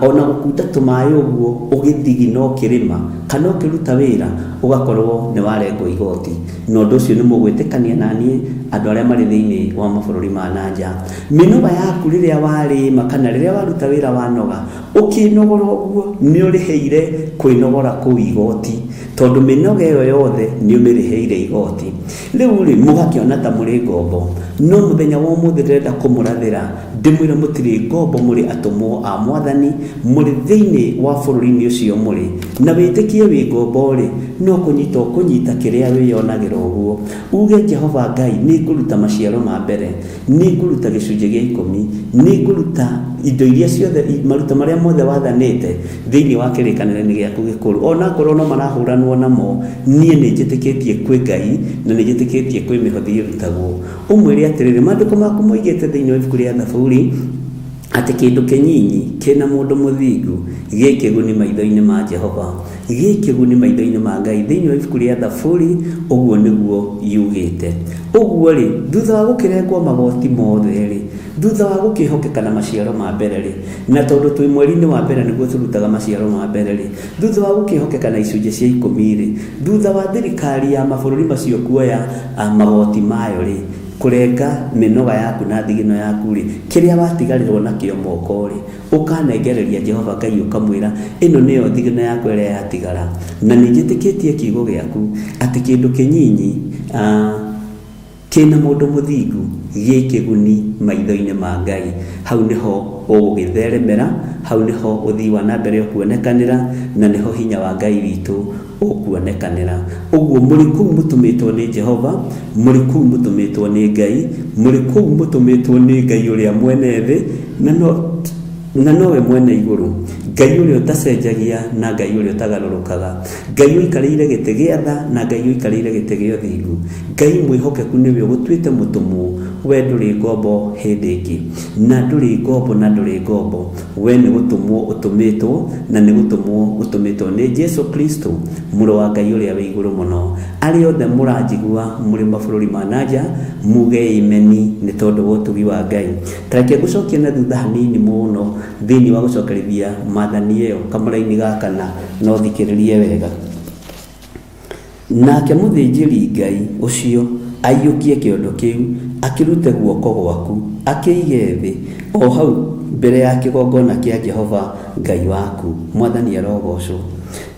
ona gukunda tumaĩ uguo ugithigina ukirima kana ukiruta wira ugakorwo ni warengwo igoti. Na undu ucio ni mugwitikania nanie andu aria mari thiini wa mabururi ma nanja. Minoga yaku riria warima kana riria waruta wira wanoga, ukinogora uguo ni uriheire kwinogora kuu igoti, tondu minoga iyo yothe ni umiriheire igoti. Riu ri mugakiona ta muri ngombo, no muthenya wa umuthi ndirenda kumurathira ndimwire mutiri ngombo, muri atumwo a Mwathani, muri thiini wa bururi-ini ucio muri, na witikie wi ngombo ri no kunyita kiria wiyonagira uguo. Uge Jehova Ngai, ni nguruta maciaro ma mbere, ni nguruta gicunji gia 10, ni nguruta indo iria ciothe maruta maria mothe wathanite thiini wa kirikaniro-ini giaku gikuru. Ona korwo no marahuranwo namo, nie ni njitikitie kwi Ngai na ni njitikitie kwi mihothi irutagwo. Umwire atiriri, maandiko maku moigite thiini wa ibuku ria Thaburi ati kindu kinyinyi kina mundu muthingu gikiguni maitho-ini ma Jehova, gikiguni maitho-ini ma Ngai. Thiini wa ibuku ria Thaburi uguo niguo yugite. Uguo ri thutha wa gukirengwo magoti mothe ri, thutha wa gukihokeka na maciaro ma mbere ri, na tondu twi mweri-ini wa mbere niguo turutaga maciaro ma mbere ri, thutha wa gukihokeka na icunji cia 10 ri, thutha wa thirikari ya mabururi macio kuoya magoti mayo ri, kurenga minoga yaku na thigino yaku ri, kiria watigarirwo nakio moko ri, ukanengereria Jehova Ngai ukamwira ino niyo thigino yaku iria yatigara. Na ninjitikitie kiugo giaku ati kindu kinyinyi kina mundu muthingu gikiguni maitho-ini ma Ngai. Hau niho ugitheremera, hau niho uthii wa na mbere ukuonekanira, na niho hinya wa Ngai witu ukuonekanira. Uguo muri kuu mutumitwo ni Jehova, muri kuu mutumitwo ni Ngai, muri kuu mutumitwo ni Ngai uria mwene thi na nowe mwene iguru, Ngai uria utacenjagia na Ngai uria utagarurukaga, Ngai uikarĩire gĩtĩ gĩa tha na Ngai uikarĩire gĩtĩ gĩa ũthingu. Ngai mwihokeku niwe gũtuĩte mũtũmwo, we ndũrĩ ngombo hĩndĩ ĩngĩ, na ndũrĩ ngombo na ndũrĩ ngombo, we nĩ gũtũmwo ũtũmĩtwo na nĩ gũtũmwo ũtũmĩtwo nĩ Jesu Kristo, mũrũ wa Ngai ũrĩa wĩ igũrũ mũno. Arĩa othe mũranjigua mũrĩ mabũrũri ma nanja muge imeni nĩ tondũ wa ũtugi wa Ngai. Tareke ngũcokie na thutha hanini mũno thiini wa gũcokerithia maathani ĩyo kamũra-inĩ gaka no thikĩrĩrie wega. Nake mũthĩnjĩri Ngai ũcio aiyũkie kĩondo kĩu, akĩrute guoko gwaku, akĩige thĩ o hau mbere ya kĩgongona kĩa Jehova Ngai waku. Mwathani arogocwo.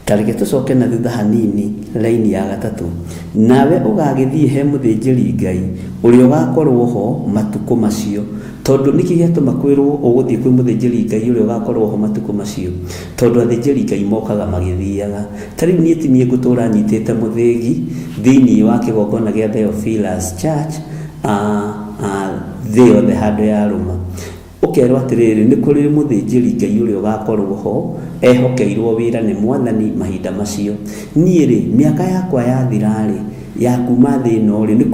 Tareke tucoke na thutha hanini laini ya gatatũ. Nawe ũgagĩthiĩ he mũthĩnjĩri Ngai ũrĩa ũgakorwo ho matukũ macio, tondu niki gĩatũma kwĩrwo ũgũthiĩ kwĩ mũthĩnjĩri Ngai ũrĩa ũgakorwo ho matukũ macio, tondu athĩnjĩri Ngai mokaga magĩthiaga. Tarĩu niĩ ti niĩ ngũtũra nyitĩte mũthĩgi thĩinĩ wa kĩgongona gĩa Theophilus Church thĩ yothe handũ ya rũma. Ukerwo atiriri nĩ kũrĩ mũthĩnjĩri Ngai ũrĩa ũgakorwo ho ehokeirwo wĩra nĩ Mwathani mahinda macio. Niĩ rĩ, mĩaka yakwa yathira rĩ, ya kuma thĩ ĩno rĩ, nĩ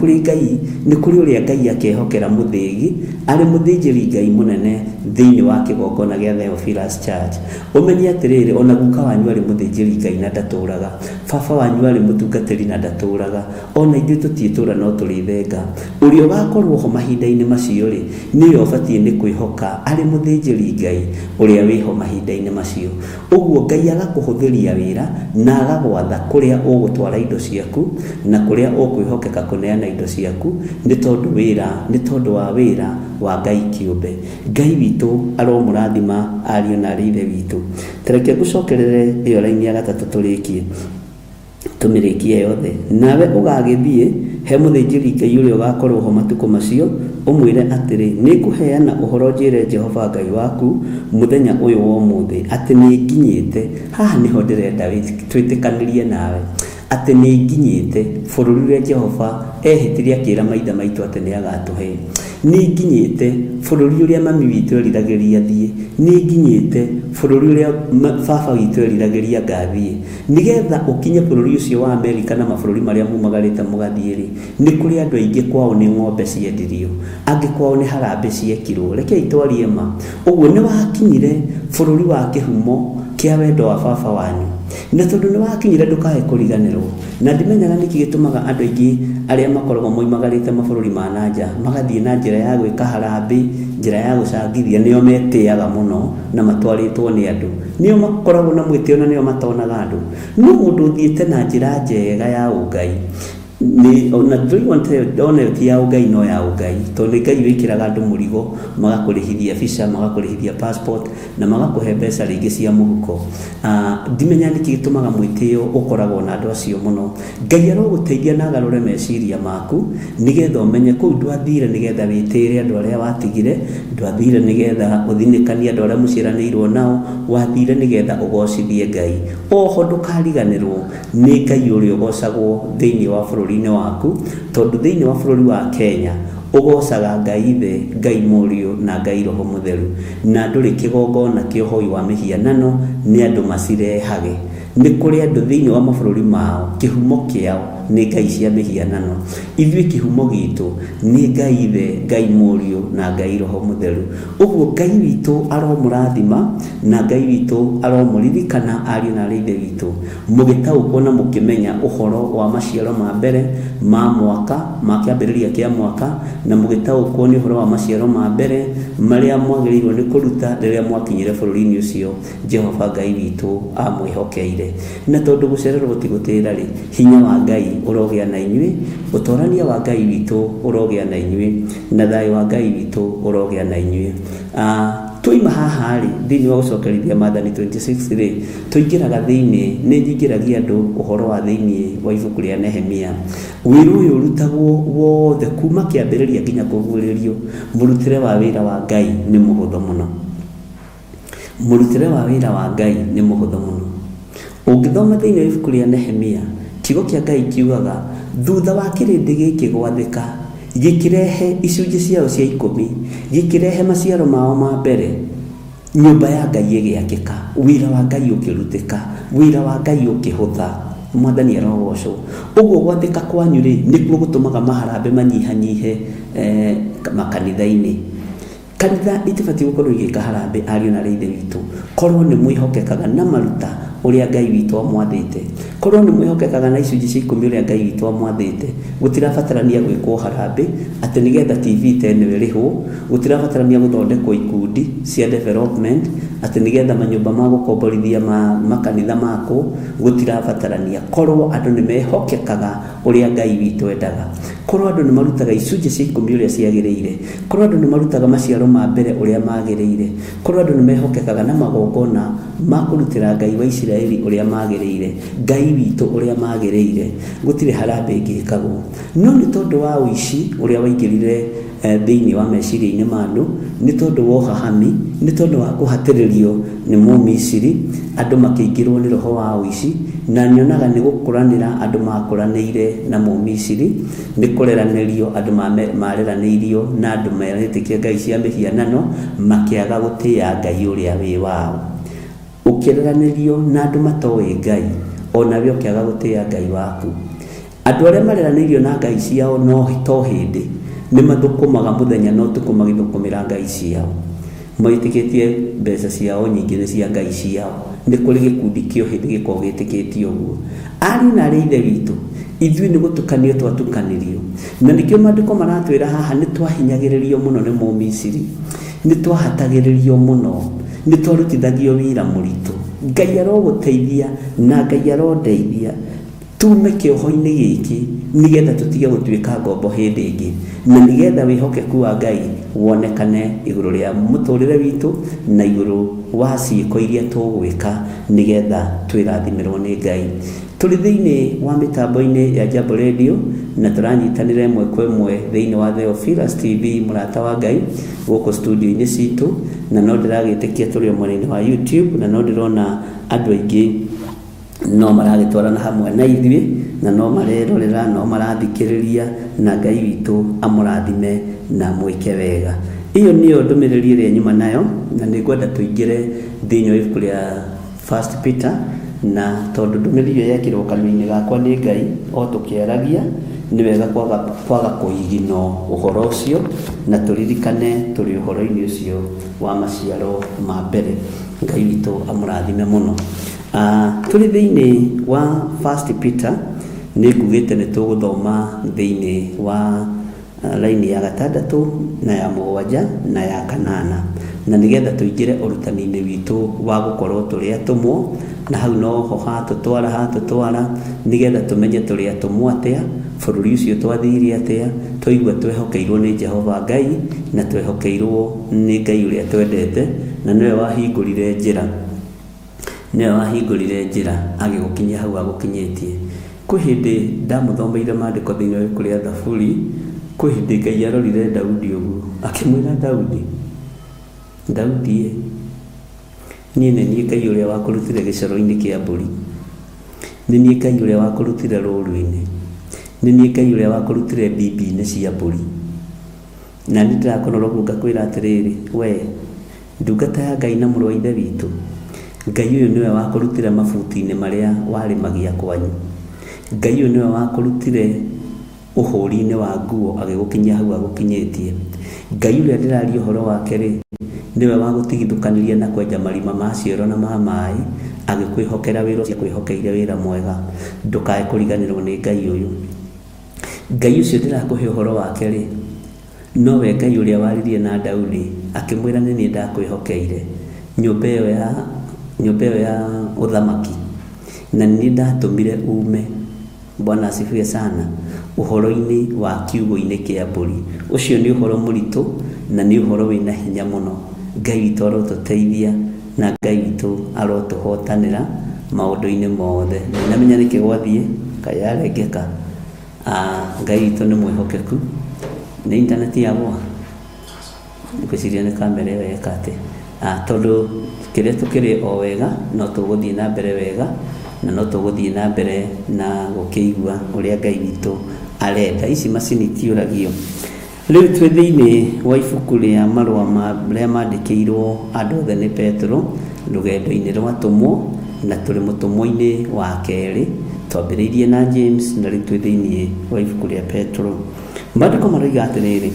kũrĩ ũrĩa Ngai akehokera mũthĩgi arĩ mũthĩnjĩri Ngai mũnene thĩinĩ wa kĩgongona gĩa Theophilus Church. Ũmenye atĩrĩrĩ, ona guka wanyu arĩ mũthĩnjĩri Ngai na ndatũraga, baba wanyu arĩ mũtungatĩri na ndatũraga, ona ithuĩ tũtiĩtũra no tũrĩthenga. Ũrĩa ũgakorwo ho mahinda-inĩ macio rĩ, nĩwe ũbatiĩ nĩ kwĩhoka arĩ mũthĩnjĩri Ngai ũrĩa wĩho mahinda-inĩ macio. Ũguo Ngai agakũhũthĩria wĩra na agagwatha kũrĩa ũgũtwara indo ciaku na kũrĩa ũkwĩhokeka kũneana indo ciaku, nĩ tondũ wa wĩra wa Ngai kĩũmbe. Ngai witũ aromũrathima ariũ na arĩ ithe witũ. Tareke ngũcokerere ĩyo raini ya gatatũ tũrĩkie tũmĩrĩkie yothe. Nawe ũgagĩthiĩ he mũthĩnjĩri Ngai ũrĩa ũgakorwo ho matukũ macio, ũmwĩre atĩrĩ, nĩngũheana ũhoro njĩre Jehova Ngai waku mũthenya ũyũ wa ũmũthĩ atĩ nĩnginyĩte. Haha nĩho ndĩrenda twĩtĩkanĩrie nawe atĩ nĩnginyĩte bũrũri ũrĩa Jehova ehĩtire akĩra maithe maitũ atĩ nĩagatũhe. Nĩnginyĩte bũrũri ũrĩa mami witũ eriragĩria thiĩ, nĩnginyĩte bũrũri ũrĩa baba witũ eriragĩria ngathiĩ. Nĩgetha ũkinye bũrũri ũcio wa Amerika na mabũrũri marĩa mumagarĩte mũgathiĩ rĩ, nĩ kũrĩ andũ aingĩ kwao nĩ ng'ombe ciendirio, angĩ kwao nĩ harambĩ ciekirwo. Rekei twarie ma. Ũguo nĩ wakinyire bũrũri wa kĩhumo kĩa wendo wa baba wanyu, na tondũ nĩ wakinyire ndũkae kũriganĩrwo. Na ndimenyaga nĩkĩ gĩtũmaga andũ aingĩ arĩa makoragwo moimagarĩte mabũrũri ma nanja magathiĩ na njĩra ya gwĩka harambĩ, njĩra ya gũcangithia, nĩo metĩaga mũno na matwarĩtwo nĩ andũ, nĩo makoragwo na mwĩtĩo na nĩo matonaga andũ. No mũndũ ũthiĩte na njĩra njega ya ũngai, ona ndona ti ya ũngai no ya ũngai, tondũ Ngai wĩkĩraga andũ mũrigo, magakũrĩhithia visa, magakũrĩhithia passport na magakũhe mbeca rĩngĩ cia mũhuko. Ndimenya nĩkĩ gĩtũmaga mwĩtĩo ũkoragwo na andũ acio mũno. Ngai arogũteithia na agarũre meciria maku nĩgetha ũmenye kũu ndwathire nĩgetha wĩtĩre andũ arĩa watigire, ndwathire nĩgetha ũthinĩkanie andũ arĩa mũciaranĩirwo nao, wathire nĩgetha ũgocithie Ngai. Oho ndũkariganĩrwo nĩ Ngai ũrĩa ũgocagwo thĩinĩ wa bũrũri-inĩ waku, tondũ thĩinĩ wa bũrũri wa Kenya ũgocaga Ngai Ithe, Ngai Mũriũ na Ngai Roho Mũtheru, na ndũrĩ kĩgongona kĩa ũhoi wa mĩhianano nĩ andũ macirehage. Nĩ kũrĩ andũ thĩinĩ wa mabũrũri mao kĩhumo kĩao nĩ ngai cia mĩhianano. Ithuĩ kĩhumo gitũ nĩ Ngai Ithe, Ngai Mũriũ na Ngai Roho Mũtheru. Ũguo Ngai witũ aromũrathima na Ngai witũ aromũririkana ariũ na arĩ ithe witũ, mũgĩtaũkwo na mũkĩmenya ũhoro wa maciaro ma mbere ma mwaka, ma kĩambĩrĩria kĩa mwaka, na mũgĩtaũkwo nĩ ũhoro wa maciaro ma mbere marĩa mwagĩrĩirwo nĩ kũruta rĩrĩa mwakinyire bũrũri-inĩ ũcio Jehova Ngai witũ amwĩhokeire. Na tondũ gũcererwo gũtigũtĩra rĩ, hinya wa Ngai ũrogĩa na inyuĩ, ũtorania wa Ngai witũ ũrogĩa na inyuĩ, na thayũ wa Ngai witũ ũrogĩa na inyuĩ. Twoima haha rĩ, thĩinĩ wa gũcokerithia Maathani 26 rĩ, tũingĩraga thĩinĩ, nĩ nyingĩragia andũ ũhoro wa thĩinĩ wa ibuku rĩa Nehemia. Wĩra ũyũ ũrutagwo wothe kuma kĩambĩrĩria nginya kũguũrĩrio. Mũrutĩre wa wĩra wa Ngai nĩ mũhũthũ mũno. Mũrutĩre wa wĩra wa Ngai nĩ mũhũthũ mũno. Ũngĩthoma thĩinĩ wa ibuku rĩa Nehemia, kiugo kĩa Ngai kiugaga thutha wa kĩrĩndĩ gĩkĩ gwathĩka, gĩkĩrehe icunjĩ ciao cia 10, gĩkĩrehe maciaro mao ma mbere, nyũmba ya Ngai ĩgĩakĩka, wĩra wa Ngai ũkĩrutĩka, wĩra wa Ngai ũkĩhũtha. Mwathani arogocwo. Ũguo gwathĩka kwanyu rĩ, nĩkuo gũtũmaga maharambĩ manyihanyihe makanitha-inĩ. Kanitha itibatiĩ gũkorwo igĩka harambĩ ariũ na arĩ ithe witũ, korwo nĩ mwĩhokekaga na maruta ũrĩa Ngai witũ amwathĩte, korwo nĩ mwĩhokekaga na icunjĩ cia 10 ũrĩa Ngai witũ amwathĩte. Gũtirabatarania gwĩkwo harambĩ atĩ nĩgetha TV tene ĩrĩhwo, gũtirabatarania gũthondekwo ikundi cia development atĩ nĩgetha manyũmba ma gũkomborithia makanitha makwo, gũtirabatarania. Korwo andũ nĩ mehokekaga ũrĩa Ngai witũ endaga, korwo andũ nĩ marutaga icunjĩ cia 10 ũrĩa ciagĩrĩire, korwo andũ nĩ marutaga maciaro ma mbere ũrĩa magĩrĩire, korwo andũ nĩ mehokekaga na magongona ma kũrutĩra Ngai wa Isiraeli ũrĩa magĩrĩire, Ngai witũ ũrĩa magĩrĩire, gũtirĩ harambĩ ĩngĩkagwo. No nĩ tondũ wa ũici ũrĩa waingĩrire thĩinĩ wa meciria-inĩ ma andũ, nĩ tondũ wa ũhahami, nĩ tondũ wa kũhatĩrĩrio nĩ Mũmisiri, andũ makĩingĩrwo nĩ roho wa ũici, na nyonaga nĩ gũkũranĩra andũ makũranĩire na Mũmisiri, nĩ kũreranĩrio andũ mareranĩirio na andũ meretĩkia ngai cia mĩhianano, makĩaga gũtĩĩa Ngai ũrĩa wĩ wao. Ũkĩreranĩrio na andũ matoĩ Ngai, onawe ũkĩaga gũtĩĩa Ngai waku. Andũ arĩa mareranĩirio na ngai ciao no to hĩndĩ nĩ mathũkũmaga mũthenya no ũtukũ magĩthũkũmĩra ngai ciao. maitĩkĩtie mbeca ciao nyingĩ nĩ cia ngai ciao. Nĩ kũrĩ gĩkundi kĩo hĩndĩ gĩkoragwo gĩtĩkĩtie ũguo. Ariũ na aarĩ a Ithe witũ, ithuĩ nĩ gũtukanio twatukanĩrio, na nĩkĩo maandĩko maratwĩra haha nĩ twahinyagĩrĩrio mũno nĩ Mũmisiri, nĩ twahatagĩrĩrio mũno, nĩ twarutithagio wĩra mũritũ. Ngai arogũteithia na Ngai arondeithia tume kĩoho-inĩ gĩkĩ nĩgetha tũtige gũtuĩka ngombo hĩndĩ ĩngĩ, na nĩgetha wĩhokeku wa Ngai wonekane igũrũ rĩa mũtũrĩre witũ na igũrũ wa ciĩko iria tũgwĩka nĩgetha twĩrathimirwo nĩ Ngai. Tũrĩ thĩinĩ wa mĩtambo-inĩ ya Jambo Radio na tũranyitanĩra ĩmwe kwa ĩmwe thĩinĩ wa Theophilus TV, mũrata wa Ngai, gũkũ studio-inĩ citũ, na no ndĩragĩtĩkia tũrĩ mwena-inĩ wa YouTube, na no ndĩrona andũ aingĩ no maragĩtwarana hamwe na ithuĩ, na no marerorera, no marathikĩrĩria, na Ngai witũ amũrathime na mwĩke wega. Iyo niyo ndũmĩrĩri ĩrĩa nyuma nayo, na nĩngwenda tũingĩre thĩinĩ wa ibuku rĩa 1 Peter, na tondũ ndũmĩrĩri ĩyo yekĩrwo kanua-inĩ gakwa nĩ Ngai o tũkĩaragia, nĩ wega kwaga kũigino ũhoro ũcio, na tũririkane tũrĩ ũhoro-inĩ ũcio wa maciaro ma mbere. Ngai witũ amũrathime mũno. Tũrĩ thĩinĩ wa 1 Peter, nĩ ngugĩte nĩ tũgũthoma thĩinĩ wa laini ya 6 na ya 7 na ya 8, na nĩgetha tũingĩre ũrutani-inĩ witũ wa gũkorwo tũrĩ atũmwo, na hau noho hatũtwara nĩgetha tũmenye tũrĩ atũmwo atĩa, bũrũri ũcio twathire atĩa, twaigua twehokeirwo nĩ Jehova Ngai na twehokeirwo nĩ Ngai ũrĩa twendete, na nĩwe wahingũrire njĩra agĩgũkinyia hau agũkinyĩtie. Kwĩ hĩndĩ ndamũthomeire maandĩko thĩinĩ wa ibuku rĩa Thaburi, kwĩ hĩndĩ Ngai arorire Daudi ũguo akĩmwĩra, Daudi niĩ nĩ niĩ Ngai ũrĩa wakũrutire gĩcoro-inĩ kĩa mbũri, nĩ niĩ Ngai ũrĩa wakũrutire rũũru-inĩ, nĩ niĩ Ngai ũrĩa wakũrutire ndimbi-inĩ cia mbũri. Na nĩ ndĩrakorwo ũguo ngakwĩra atĩrĩrĩ, we ndungata ya Ngai na mũrũ wa Ithe witũ, Ngai ũyũ nĩwe wakũrutire mabuti-inĩ marĩa warĩmagia kwanyu. Ngai ũyũ nĩwe wakũrutire ũhũri-inĩ wa nguo agĩgũkinyia hau agũkinyĩtie. Ngai ũrĩa ndĩraria ũhoro wake rĩ, nĩwe wagũtigithũkanirie na kwenja marima ma cioro na ma maaĩ, agĩkwĩhokera wĩra ũcio kwĩhokeire wĩra mwega. Ndũkae kũriganĩrwo nĩ Ngai ũyũ. Ngai ũcio ndĩrakũhe ũhoro wake rĩ, nowe Ngai ũrĩa waririe na Daudi akĩmwĩra, nĩ niĩ ndakwĩhokeire nyũmba ĩyo ya ũthamaki, na niĩ ndatũmire ume, Bwana asifiwe sana, ũhoro-inĩ wa kiugo-inĩ kĩa mbũri. Ũcio nĩ ũhoro mũritũ na nĩ ũhoro wĩna hinya mũno. Ngai witũ arotũteithia na Ngai witũ arotũhotanĩra maũndũ-inĩ mothe. Namenya nĩkĩ gwathiĩ Ngai arengeka. Ngai witũ nĩ mwĩhokeku. Nĩ intaneti yagwa, ngwĩciria nĩ kamera ĩyo yeka atĩ, tondũ kĩrĩa tũkĩrĩ o wega no tũgũthiĩ na mbere wega, na no tũgũthiĩ na mbere na gũkĩigua ũrĩa Ngai witũ arenda. Ici macini tiũragio. Rĩu twĩ thĩinĩ wa ibuku rĩa marũa marĩa mandĩkĩirwo andũ othe nĩ Petro, rũgendo-inĩ rwa tũmwo, na tũrĩ mũtũmwo-inĩ wa kerĩ. Twambĩrĩirie na James na rĩu twĩ thĩinĩ wa ibuku rĩa Petro. Maandĩko maroiga atĩrĩrĩ,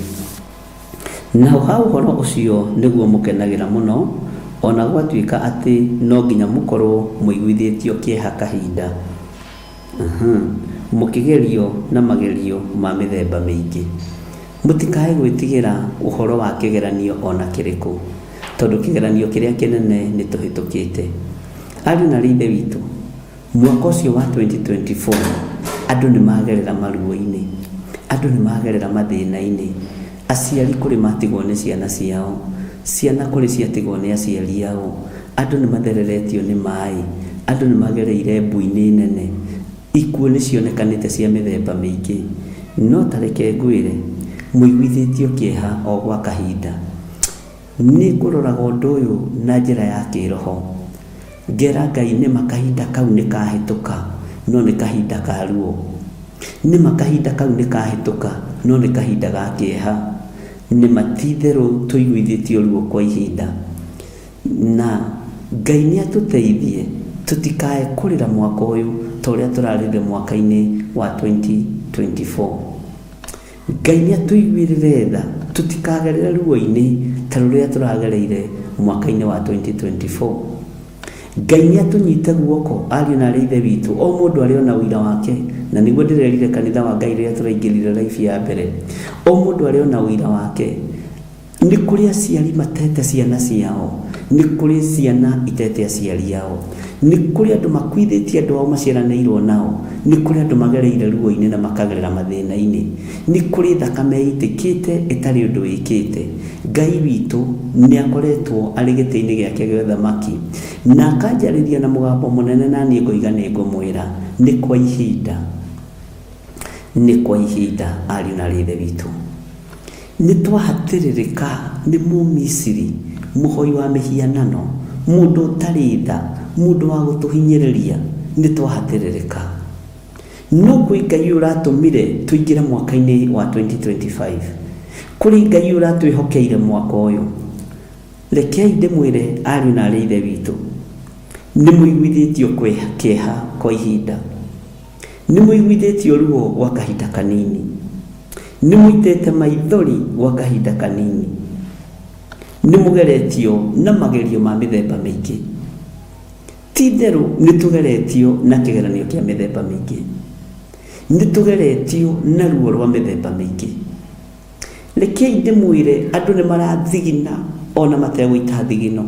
na hau ũhoro ũcio nĩguo mũkenagĩra mũno, ona gwatuĩka atĩ no nginya mũkorwo mũiguithĩtio kĩeha kahinda, mũkĩgerio na magerio ma mĩthemba mĩingĩ. Mũtikae gwĩtigĩra ũhoro wa kĩgeranio ona kĩrĩkũ, tondũ kĩgeranio kĩrĩa kĩnene nĩ tũhĩtũkĩte. Ariũ na Ithe witũ, mwaka ũcio wa 2024 andũ nĩ magerera maruo-inĩ, andũ nĩ magerera mathĩna-inĩ. Aciari kũrĩ matigwo nĩ ciana ciao, ciana kũrĩ ciatigwo nĩ aciari ao, andũ nĩ mathereretio nĩ maaĩ, andũ nĩ magereire mbui-inĩ nene, ikuũ nĩ cionekanĩte cia mĩthemba mĩingĩ. No tareke ngwĩre, mũiguithĩtio kĩeha o gwa kahinda. Nĩ ngũroraga ũndũ ũyũ na njĩra ya kĩroho, ngera Ngai nĩma kahinda kau nĩ kahĩtũka, no nĩ kahinda ka ruo. Nĩma kahinda kau nĩ kahĩtũka, no nĩ kahinda ga kĩeha. Nĩma ti-itherũ tũiguithĩtio ruo kwa ihinda, na Ngai nĩ atũteithie tũtikae kũrĩra mwaka ũyũ ta ũrĩa tũrarĩrire mwaka-inĩ wa 2024. Ngai nĩ atũiguĩrĩre tha tutikagerera ruo-ini ta ruria turagereire mwaka-ini wa 2024. Ngai nĩ atunyite guoko ariũ na arĩ ithe witũ, o mũndũ arĩ ona ũira wake, na nĩguo ndĩrerire kanitha wa Ngai rĩrĩa tũraingĩrire live ya mbere, o mũndũ arĩ ona ũira wake. Nĩ kũrĩ aciari matete ciana ciao, nĩ kũrĩ ciana itete aciari ao, nĩ kũrĩ andũ makuithĩtie andũ ao maciaranĩirwo nao, nĩ kũrĩ andũ magereire ruo-inĩ na makagerera mathĩna-inĩ, nĩ kũrĩ thakame ĩitĩkĩte ĩtarĩ ũndũ ĩkĩte. Ngai witũ nĩ akoretwo arĩ gĩtĩ-inĩ gĩake gĩa ũthamaki, na akanjarĩria na mũgambo mũnene, na niĩ ngoiga nĩ ngũmwĩra nĩ kwa ihinda, nĩ kwa ihinda ariũ na arĩ ithe witũ. Nĩ twahatĩrĩrĩka nĩ Mũmisiri, mũhoi wa mĩhianano, mũndũ ũtarĩ tha, mũndũ wa gũtũhinyĩrĩria. Nĩ twahatĩrĩrĩka, no kwĩ Ngai ũratũmire tũingĩre mwaka-inĩ wa 2025. Kũrĩ Ngai ũratwĩhokeire mwaka ũyũ. Rekei ndĩmwĩre ariũ na arĩ ithe witũ, nĩ mũiguithĩtio kĩeha kwa ihinda, nĩ mũiguithĩtio ruo gwa kahinda kanini, nĩ mũitĩte maithori gwa kahinda kanini, nĩ mũgeretio na magerio ma mĩthemba mĩingĩ. Ti therũ nĩ tũgeretio na kĩgeranio kĩa mĩthemba mĩingĩ, nĩ tũgeretio na ruo rwa mĩthemba mĩingĩ. Rekei ndĩmwĩre andũ nĩ marathigina ona mategũita thigino.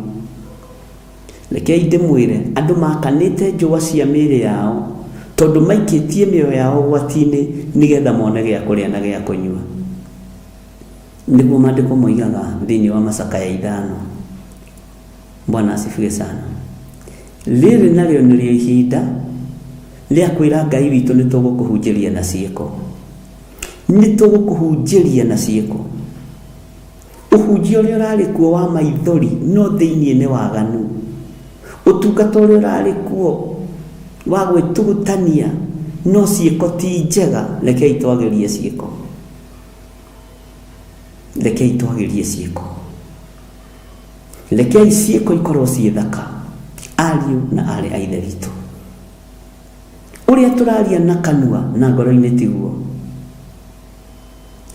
Rekei ndĩmwĩre andũ makanĩte njũa cia mĩĩrĩ yao tondũ maikĩtie mĩoyo yao ũgwati-inĩ nĩgetha mone gĩa kũrĩa na gĩa kũnyua. Nĩguo maandĩko moigaga thĩinĩ wa Macakaya 5. Bwana asifiwe sana. Rĩrĩ narĩo nĩrĩo ihinda rĩa kwĩra Ngai witũ nĩ tũgũkũhunjĩria na ciĩko, nĩ tũgũkũhunjĩria na ciĩko. Ũhunjia ũrĩa ũrarĩ kuo wa maithori no thĩinĩ nĩ waganu. Ũtungata ũrĩa ũrarĩ kuo wa gwĩtũgũtania no ciĩko ti njega. Rekei twagĩrie ciĩko, rekei twagĩrie ciĩko, rekei ciĩko ikorwo ciĩ thaka ariũ na arĩ a ithe witũ. Ũrĩa tũraria na kanua na ngoro-inĩ tiguo.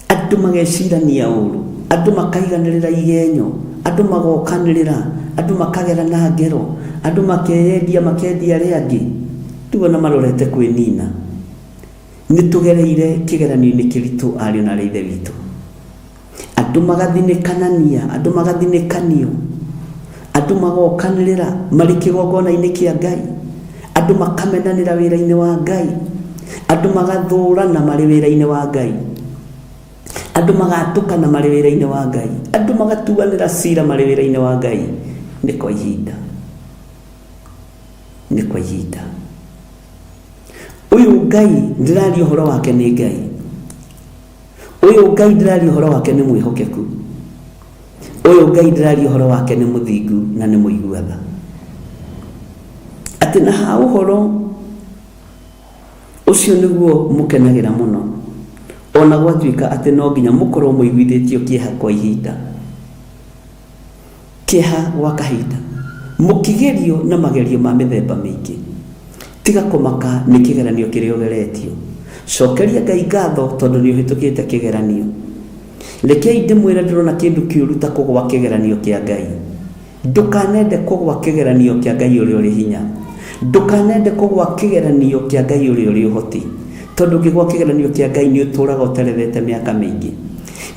Andũ magecirania ũũru, andũ makaiganĩrĩra igenyo, andũ magokanĩrĩra, andũ makagera na ngero, andũ makeyendia makendia arĩa angĩ, tiguo na marorete kwĩnina. Nĩ tũgereire kĩgeranio-inĩ kĩritũ ariũ na arĩ ithe witũ. Andũ magathinĩkanania, andũ magathinĩkanio, andũ magokanĩrĩra marĩ kĩgongona-inĩ kĩa Ngai, andũ makamenanĩra wĩra-inĩ wa Ngai, andũ magathũrana marĩ wĩra-inĩ wa Ngai, andũ magatũkana marĩ wĩra-inĩ wa Ngai, andũ magatuanĩra cira marĩ wĩra-inĩ wa Ngai. Nĩ kwa ihinda, nĩ kwa ihinda. Ũyũ Ngai ndĩraria ũhoro wake nĩ Ngai, ũyũ Ngai ndĩraria ũhoro wake nĩ mwĩhokeku, ũyũ Ngai ndĩraria ũhoro wake nĩ mũthingu na nĩ mũiguatha. Atĩ na ha ũhoro ũcio nĩguo mũkenagĩra mũno, ona gwatuĩka atĩ no nginya mũkorwo mũiguithĩtio kĩeha kwa ihinda, kĩeha gwa kahinda, mũkĩgerio na magerio ma mĩthemba mĩingĩ. Tiga kũmaka nĩ kĩgeranio kĩrĩa ũgeretio, cokeria Ngai ngatho tondũ nĩ ũhĩtũkĩte kĩgeranio. Rekei ndĩmwĩre ndĩrona kĩndũ kĩũru ta kũgwa kĩgeranio kĩa Ngai. Ndũkanende kũgwa kĩgeranio kĩa Ngai ũrĩa ũrĩ hinya, ndũkanende kũgwa kĩgeranio kĩa Ngai ũrĩa ũrĩ ũhoti, tondũ ũngĩgwa kĩgeranio kĩa Ngai nĩ ũtũũraga ũterethete mĩaka mĩingĩ.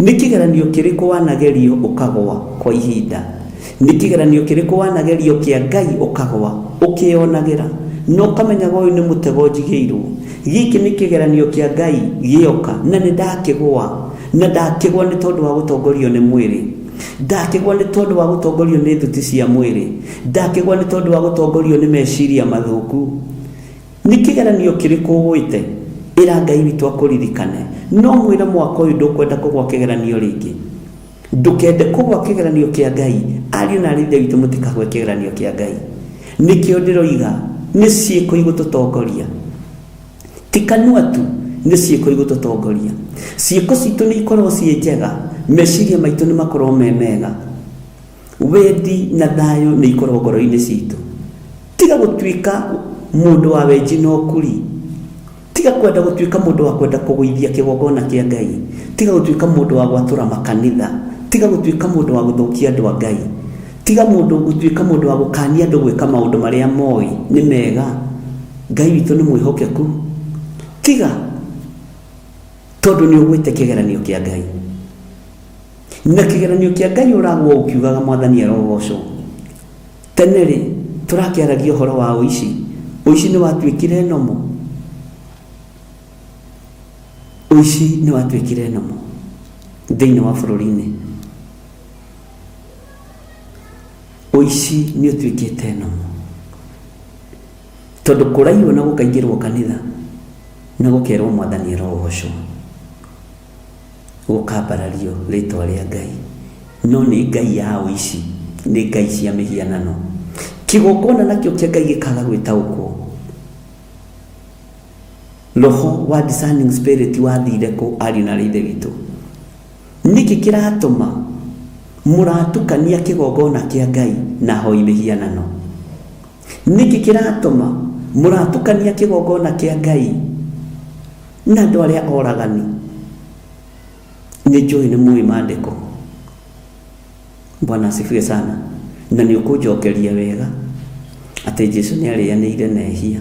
Nĩ kĩgeranio kĩrĩkũ wanagerio ũkagwa kwa ihinda? Nĩ kĩgeranio kĩrĩkũ wanagerio kĩa Ngai ũkagwa ũkĩonagĩra no kamenyaga ũyũ nĩ mũtego njigĩirwo? Gĩkĩ nĩ kĩgeranio kĩa Ngai gĩoka na nĩ ndakĩgwa, na ndakĩgwa nĩ tondũ wa gũtongorio nĩ mwĩrĩ, ndakĩgwa nĩ tondũ wa gũtongorio nĩ thuti cia mwĩrĩ, ndakĩgwa nĩ tondũ wa gũtongorio nĩ meciria mathũku. Nĩ kĩgeranio kĩrĩkũ ũgwĩte? Ĩra Ngai witũ akũririkane. No mwĩra mwaka ũyũ ndũkwenda kũgwa kĩgeranio rĩngĩ, ndũkende kũgwa kĩgeranio kĩa Ngai. Ariũ na arĩ ithe witũ mũtikagwe kĩgeranio kĩa Ngai. Nĩkĩo ndĩroiga nĩ ciĩko igũtũtongoria, ti kanua tu, nĩ ciĩko igũtũtongoria. Ciĩko citũ nĩ ikorwo ciĩ njega, meciria maitũ nĩ makorwo me mega, wendi na thayũ nĩ ikorwo ngoro-inĩ citũ. Tiga gũtuĩka mũndũ wa wenji no kuri, tiga kwenda gutuika mundu wa kwenda kuguithia kigogona kia Ngai, tiga gutuika mundu wa gwatura makanitha, tiga gutuika mundu wa guthukia andu a Ngai, tiga mundu gutuika mundu wa gukania andu gwika maundu maria moi ni mega. Ngai witu ni mwihokeku, tiga tondu ni ugwite kigeranio kia Ngai, na kigeranio kia Ngai uragwo ukiugaga Mwathani arogocwo. Teneri turakiaragia uhoro wa uici ni watuikire nomo, uici ni watuikire nomo thiini wa bururi-ini, uici ni utuikite nomo tondu kuraiyo na gukaingirwo kanitha na gukerwo Mwathani arogocwo, gukambarario ritwa ria Ngai, no ni Ngai ya uici, ni Ngai cia mihianano. Kigogona nakio kia Ngai gikaga gwitaukwo, roho wa discerning spirit wathire ku ari na rithe witu. Niki kiratuma muratukania kigogona kia Ngai na hoi mihianano? Niki kiratuma muratukania kigogona kia Ngai na andu aria oragani? Ni njui ni mui maandiko. Bwana asifiwe sana. Na ni ukujokeria wega ati Jesu ni arianire nehia,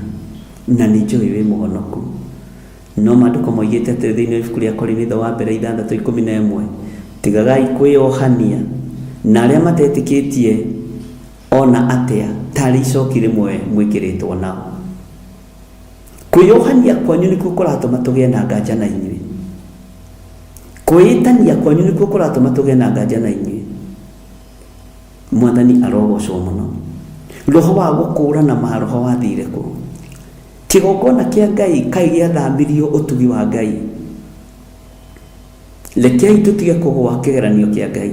na ni njui wi muhonoku. No maandiko moigite ati thiini wa ibuku ria Korinitho wa mbere 6:11, tigagai kwiohania na aria matetikitie ona atia tari icoki rimwe mwikiritwo nao. Kwiohania kwanyu nikuo kuratuma tugie na nganja na inyui, kwitania kwanyu nikuo kuratuma tugie na nganja na inyui. Mwathani arogocwo muno. Roho wa gukurana maroho wathire ku? Kigogona kia Ngai kai giathambirio utugi wa Ngai. Lekei tutige kugwa kigeranio kia Ngai.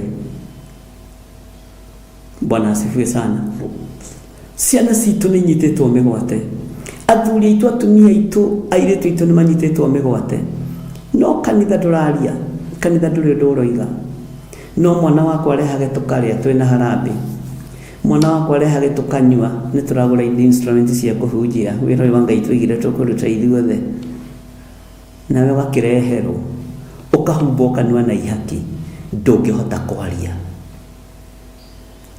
Bwana asifiwe sana. Ciana citu ni nyitetwo migwate, athuri aitu atumia aitu airetu aitu ni manyitetwo migwate. No kanitha nduraria, kanitha nduri nduroiga. No mwana wakwa arehage tukaria twina harambe, mwana wakwa arehage tukanyua, ni turagura instrument cia kuhunjia. Wira wa Ngai twigire tukuruta ithuothe, nawe wakireherwo ukahumba kanua na ihaki, ndungihota kwaria,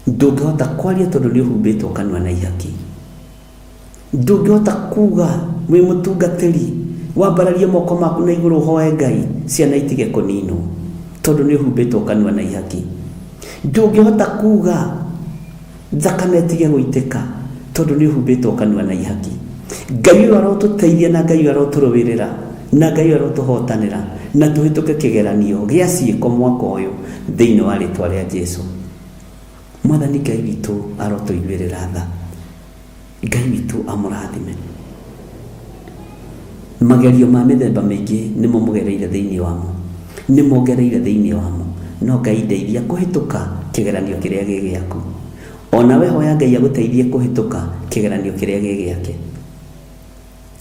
ndungihota kwaria tondu ni uhumbitwo kanua na ihaki. Ndungihota kuga wi mutungatiri wambararie moko maku na iguru hoe Ngai ciana itige kuninwo tondu ni uhumbitwo kanua na ihaki. Ndungihota kuga thakame tige guitika tondu ni uhumbitwo kanua na ihaki. Ngai arotuteithia na Ngai aroturubirira na Ngai arotuhotanira na tuhituke kigeranio gia ciiko mwaka uyu thiini wa ritwa ria Jesu. Mwathani Ngai witu arotuiguirira tha, Ngai witu amurathime. Magerio ma mithemba maingi nimo mugereire thiini wamo, nimo ngereire thiini wamo, no Ngai ndeithia kuhituka kigeranio kiria gi giaku. Ona we hoya Ngai aguteithie kuhituka kigeranio kiria gi giake.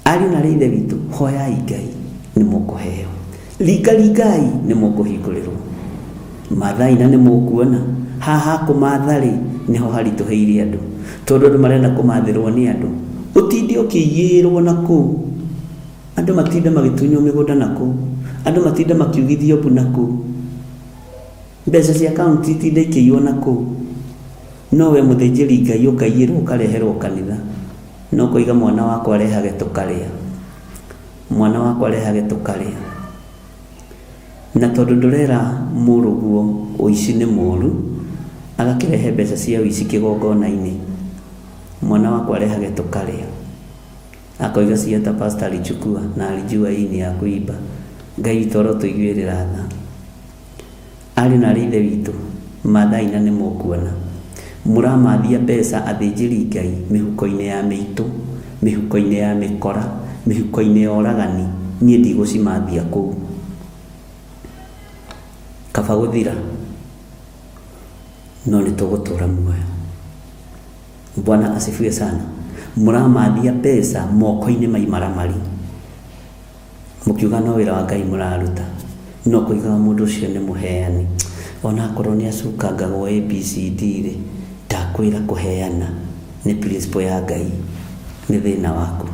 Ari na rithe witu hoya Ngai nimo kuheo, lingai nimo kuhingurirwo. Mathai na nimo kuona haha kumathari niho harituheire andu tondu andu marenda kumathirwo ni andu. Utindi ukiyirwo naku, andu matinda magitunyo migunda naku, andu matinda makiugithio bu naku, mbeca cia account itinda ikiywo naku. No we muthinjiri Ngai ukayirwo ukareherwo kanitha, no kuiga mwana wakwa arehage tukaria, mwana wakwa arehage tukaria. Na tondu ndurera muruguo uici ni muru, agakirehe mbeca cia uici kigogona-ini, mwana wakwa arehage tukaria. Akoiga cia ta pastor alichukua na alijua hii ni ya kuiba. Ngai toro tuiguirira tha. Ari na rithe witu mathai na ni mukuona muramathia mbeca athinjiri Ngai mihuko-ini ya miitu, mihuko-ini ya mikora, mihuko-ini ya oragani. Nie ndigucimathia kuu kaba guthira, no ni tugutura muoyo. Bwana asifiwe sana. Muramathia mbeca moko-ini maimaramari, mukiuga no wira wa Ngai muraruta, no kuiga mundu ucio ni muheani. Ona korwo ni acukangagwo ABCD ri, ndakwira kuheana ni principle ya Ngai, ni thina waku.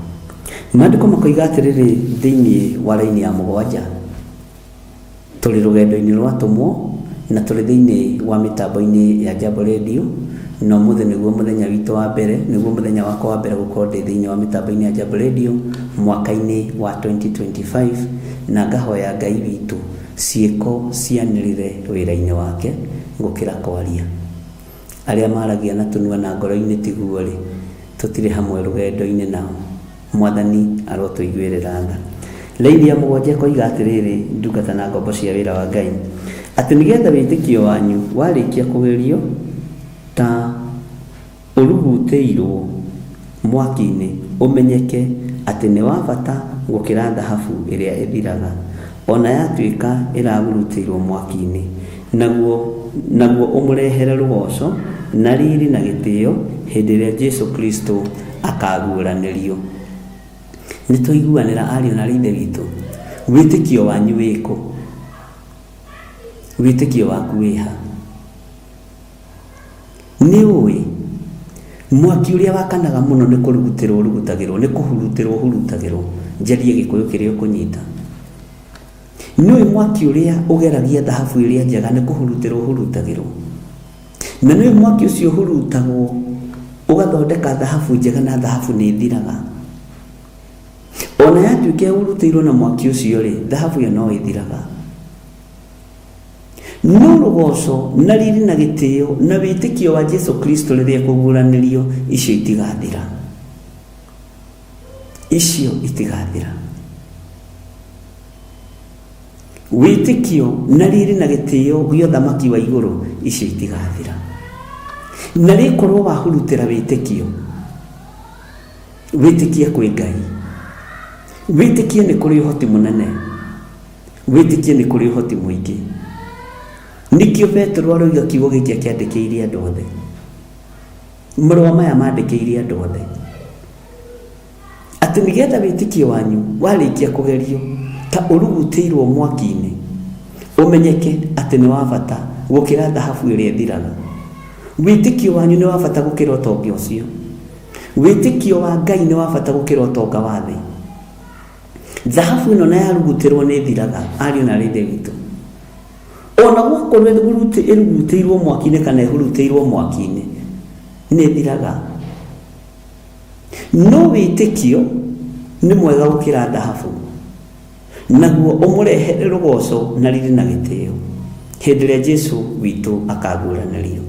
Maandiko makoiga atiriri thiini wa raini ya mugwanja tuli rugendo-ini rwa tumwo na tuli thiini wa mitambo-ini ya Jambo Radio no muthe niguo muthenya witu wa mbere niguo muthenya wakwa wa mbere gukorwo ndi thiini wa mitambo-ini ya Jambo Radio mwaka-ini wa 2025 na ngahoya Ngai witu ciiko cianirire wira-ini wake ngukira kwaria aria maragia na tunua na ngoro-ini tiguo ri tutire hamwe rugendo-ini nao Mwathani arotuiguirira tha. Raini ya mugwanja koiga atiriri ndungata na ngombo cia wira wa Ngai ati nigetha witikio wanyu warikia kugerio ta uruguteirwo mwaki-ini umenyeke ati ni wa bata gukira dhahabu iria ithiraga ona yatuika iraguruteirwo mwaki-ini naguo umurehere rugoco na riri na gitio hindi iria Jesu Kristo akaguranirio. Nituiguanira ario na rithe witu witikio wanyu wiko witikio waku wiha ni uwi mwaki uria wakanaga muno ni kurugutirwo rugutagirwo ni kuhurutirwo hurutagirwo njarie gikuyu kiria kunyita ni uwi mwaki uria ugeragia dhahabu iria njega ni kuhurutirwo hurutagirwo na ni mwaki ucio hurutagwo ugathondeka dhahabu njega na dhahabu ni thiraga ona yatuike uruteirwo na mwaki ucio ri dhahabu yo no ithiraga no rugoco na riri na gitio na witikio wa Jesu Kristo riria kuguranirio icio itigathira icio itigathira witikio na riri na gitio gio thamaki wa iguru icio itigathira na rikorwo wahurutira witikio witikia kwi Ngai witikie ni kuri uhoti munene witikie ni kuri uhoti muingi nikio Petro aroiga kiugo giki akiandikiire andu othe marua maya mandikiire andu othe ati nigetha witikio wanyu warikia kugerio ta uruguteirwo mwaki-ini umenyeke ati ni wa bata gukira dhahabu iria thiraga witikio wanyu ni wa bata gukira utonga ucio witikio wa Ngai ni wa bata gukira utonga wa thi dhahabu ino na yarugutirwo ni thiraga ario na rithe witu ona gukorwo iruguteirwo mwaki-ini kana ihuruteirwo mwaki-ini ni thiraga no witikio ni mwega gukira dhahabu naguo umurehere rugoco na riri na gitio hindi iria Jesu witu akaguranirio.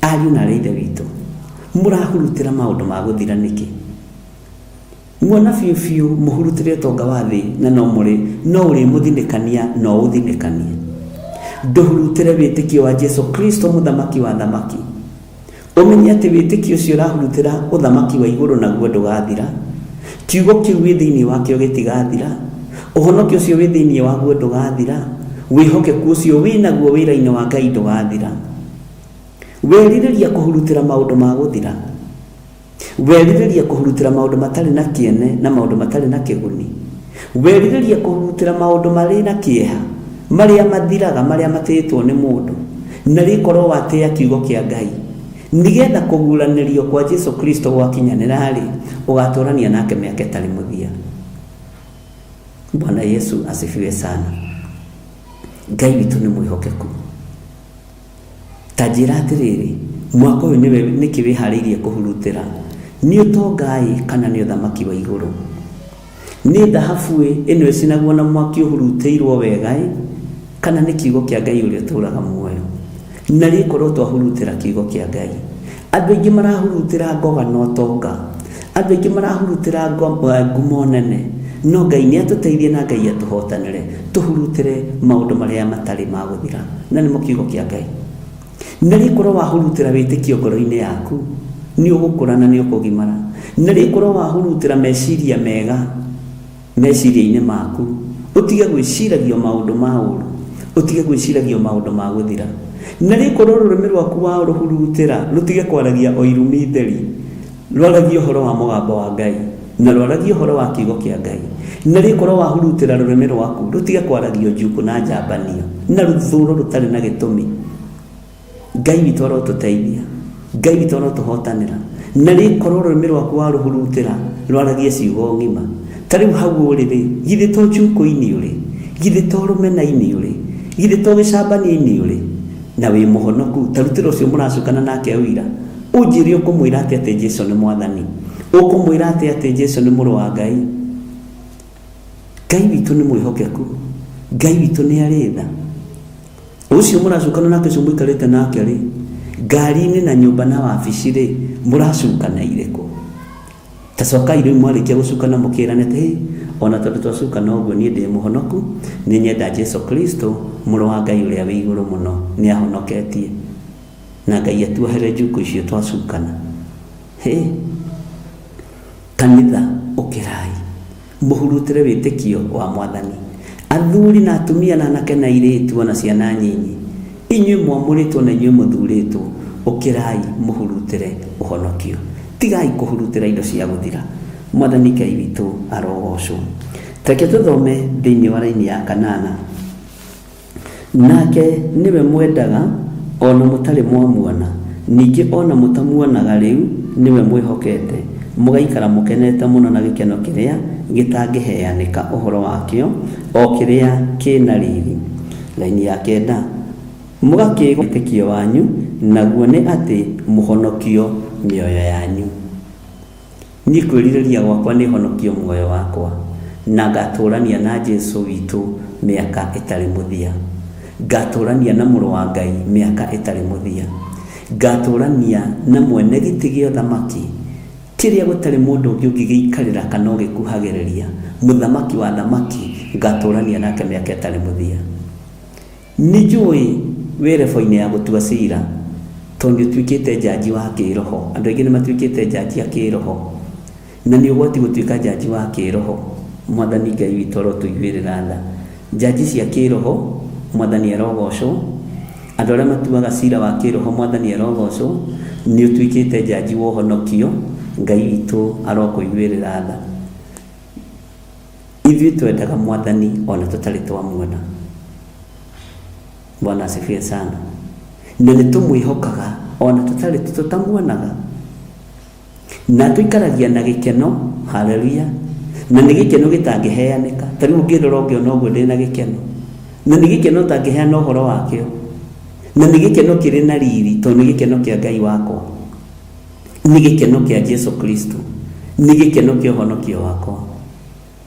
Ario na rithe witu murahurutira maundu ma guthira niki mwona fiu muhurutire tonga wa thi na no uri muthinikania no uthinikanie nduhurutire witikio wa Jesu Kristo muthamaki wa thamaki umenye ati witikio ucio urahurutira uthamaki wa iguru naguo ndugathira kiugo kiu wi thiini wakio gitigathira uhonokio ucio wi thiini waguo ndugathira wihokeku ucio wi naguo wira-ini wa Ngai ndugathira weririria kuhurutira maundu ma guthira weririria kuhurutira maundu matari na kiene na maundu matari na kiguni weririria kuhurutira maundu mari na kieha maria mathiraga maria matitwo ni mundu na rikorwo watia kiugo kia Ngai nigetha kuguranirio kwa Jesu Kristo gwakinyanira ri ugaturania nake miaka tari muthia. Bwana Yesu asifiwe sana. Ngai witu ni mwihokeku tajira atiriri mwako uyu niki wihariirie kuhurutira ni utongai kana ni uthamaki wa iguru ni dhahabu ino icinagwo na mwaki uhuruteirwo wega kana ni kiugo kia Ngai uria turaga muoyo na rikorwo twahurutira kiugo kia Ngai. Andu aingi marahurutira ngoga no tonga andu aingi marahurutira ngumo nene no Ngai ni atuteithie na Ngai atuhotanire tuhurutire maundu maria matari ma guthira na ni kiugo kia Ngai na rikorwo wahurutira witikio ngoro-ini yaku ni ugukura na ni ukugimara na rikorwo wahurutira meciria mega meciria-ini maku utige gwiciragio maundu ma uru utige gwiciragio maundu ma guthira na rikorwo rurimi rwaku wa ruhurutira rutige kwaragia o irumi theri rwaragia uhoro wa mugambo wa Ngai na rwaragia uhoro wa kiugo kia Ngai na rikorwo wahurutira rurimi rwaku rutige kwaragia njuku na njambanio na ruthuro rutari na gitumi. Ngai witu arotuteithia Ngai witũ no tũhotanĩra na rĩkorwo rũrĩmĩ rwaku warũhurutĩra rwaragia ciugo ng'ima. Ta rĩu hau ũrĩ rĩ, githĩ to Njuko-inĩ ũrĩ, githĩ to Rũmena-inĩ ũrĩ, githĩ to Gĩcambania-inĩ ũrĩ, na wĩ mũhonoku. Ta rutĩra ũcio mũracukana nake wĩra, ũnjĩre ũkũmwĩra atĩ Jesũ nĩ Mwathani, ũkũmwĩra atĩ Jesũ nĩ mũrũ wa Ngai. Ngai witũ nĩ mwĩhokeku, Ngai witũ nĩ arĩ tha. Ũcio mũracukana nake ũcio mũikarĩte nake rĩ, ngari-inĩ na nyũmba na wabici rĩ, mũracukana irĩkũ? Ta cokai rĩu mwarĩkia gũcukana mũkĩrane atĩ ona tondũ twacukana ũguo niĩ ndĩ mũhonoku, nĩ nyenda Jesũ Kristo mũrũ wa Ngai ũrĩa wĩ igũrũ mũno nĩ ahonoketie, na Ngai atuohere njukũ icio twacukana. Kanitha ũkĩrai mũhurutĩre wĩtĩkio wa Mwathani. Athuri na atumia na anake na airĩtu ona ciana nyinyi, inyuĩ mwamũrĩtwo na inyuĩ mũthurĩtwo, ũkĩrai mũhurutĩre ũhonokio. Tigai kũhurutĩra indo cia gũthira. Mwathani Ngai witũ arogocwo. Reke tũthome thĩinĩ wa raini ya 8. Nake nĩwe mwendaga ona mũtarĩ mwamuona, ningĩ ona mũtamuonaga rĩu nĩwe mwĩhokete, mũgaikara mũkenete mũno na gĩkeno kĩrĩa gĩtangĩheanĩka ũhoro wakĩo, o kĩrĩa kĩna riri. Raini ya 9. Mũgakĩĩgwa wĩtĩkio wanyu, naguo nĩ atĩ mũhonokio mĩoyo yanyu. Niĩ kwĩrirĩria gwakwa nĩ honokio muoyo wakwa, na ngatũrania na Jesũ witũ mĩaka ĩtarĩ mũthia. Ngatũrania na mũrũ wa Ngai mĩaka ĩtarĩ mũthia. Ngatũrania na mwene gĩtĩ gĩa ũthamaki, kĩrĩa gũtarĩ mũndũ ũngĩ ũngĩgĩikarĩra kana ũgĩkuhagĩrĩria, mũthamaki wa thamaki, ngatũrania nake mĩaka ĩtarĩ mũthia. Nĩ njũĩ wĩ rebo-inĩ ya gũtua cira, tondũ ũtuĩkĩte njaji wa kĩroho. Andũ aingĩ nĩ matuĩkĩte njaji ya kĩroho, na nĩ ũgwati gũtuĩka njaji wa kĩroho. Mwathani Ngai witũ arotũiguĩrĩra tha. Njaji cia kĩroho, Mwathani arogocwo. Andũ arĩa matuaga cira wa kĩroho, Mwathani arogocwo. Nĩ ũtuĩkĩte njaji wa ũhonokio, Ngai witũ arokũiguĩrĩra tha. Ithuĩ twendaga Mwathani ona tũtarĩ twamuona. Bwana asifiwe sana. Na nĩ tũmwĩhokaga ona tũtamuonaga, na tũikaragia na gĩkeno. Haleluya. Na nĩ gĩkeno gĩtangĩheanĩka. Ta rĩu ũngĩrora ũngĩona ũguo ndĩ na gĩkeno, na nĩ gĩkeno ũtangĩheana ũhoro wakĩo, na nĩ gĩkeno kĩrĩ na riri, tondũ nĩ gĩkeno kĩa Ngai wakwa, nĩ gĩkeno kĩa Jesũ Kristo, nĩ gĩkeno kĩa ũhonokio wakwa.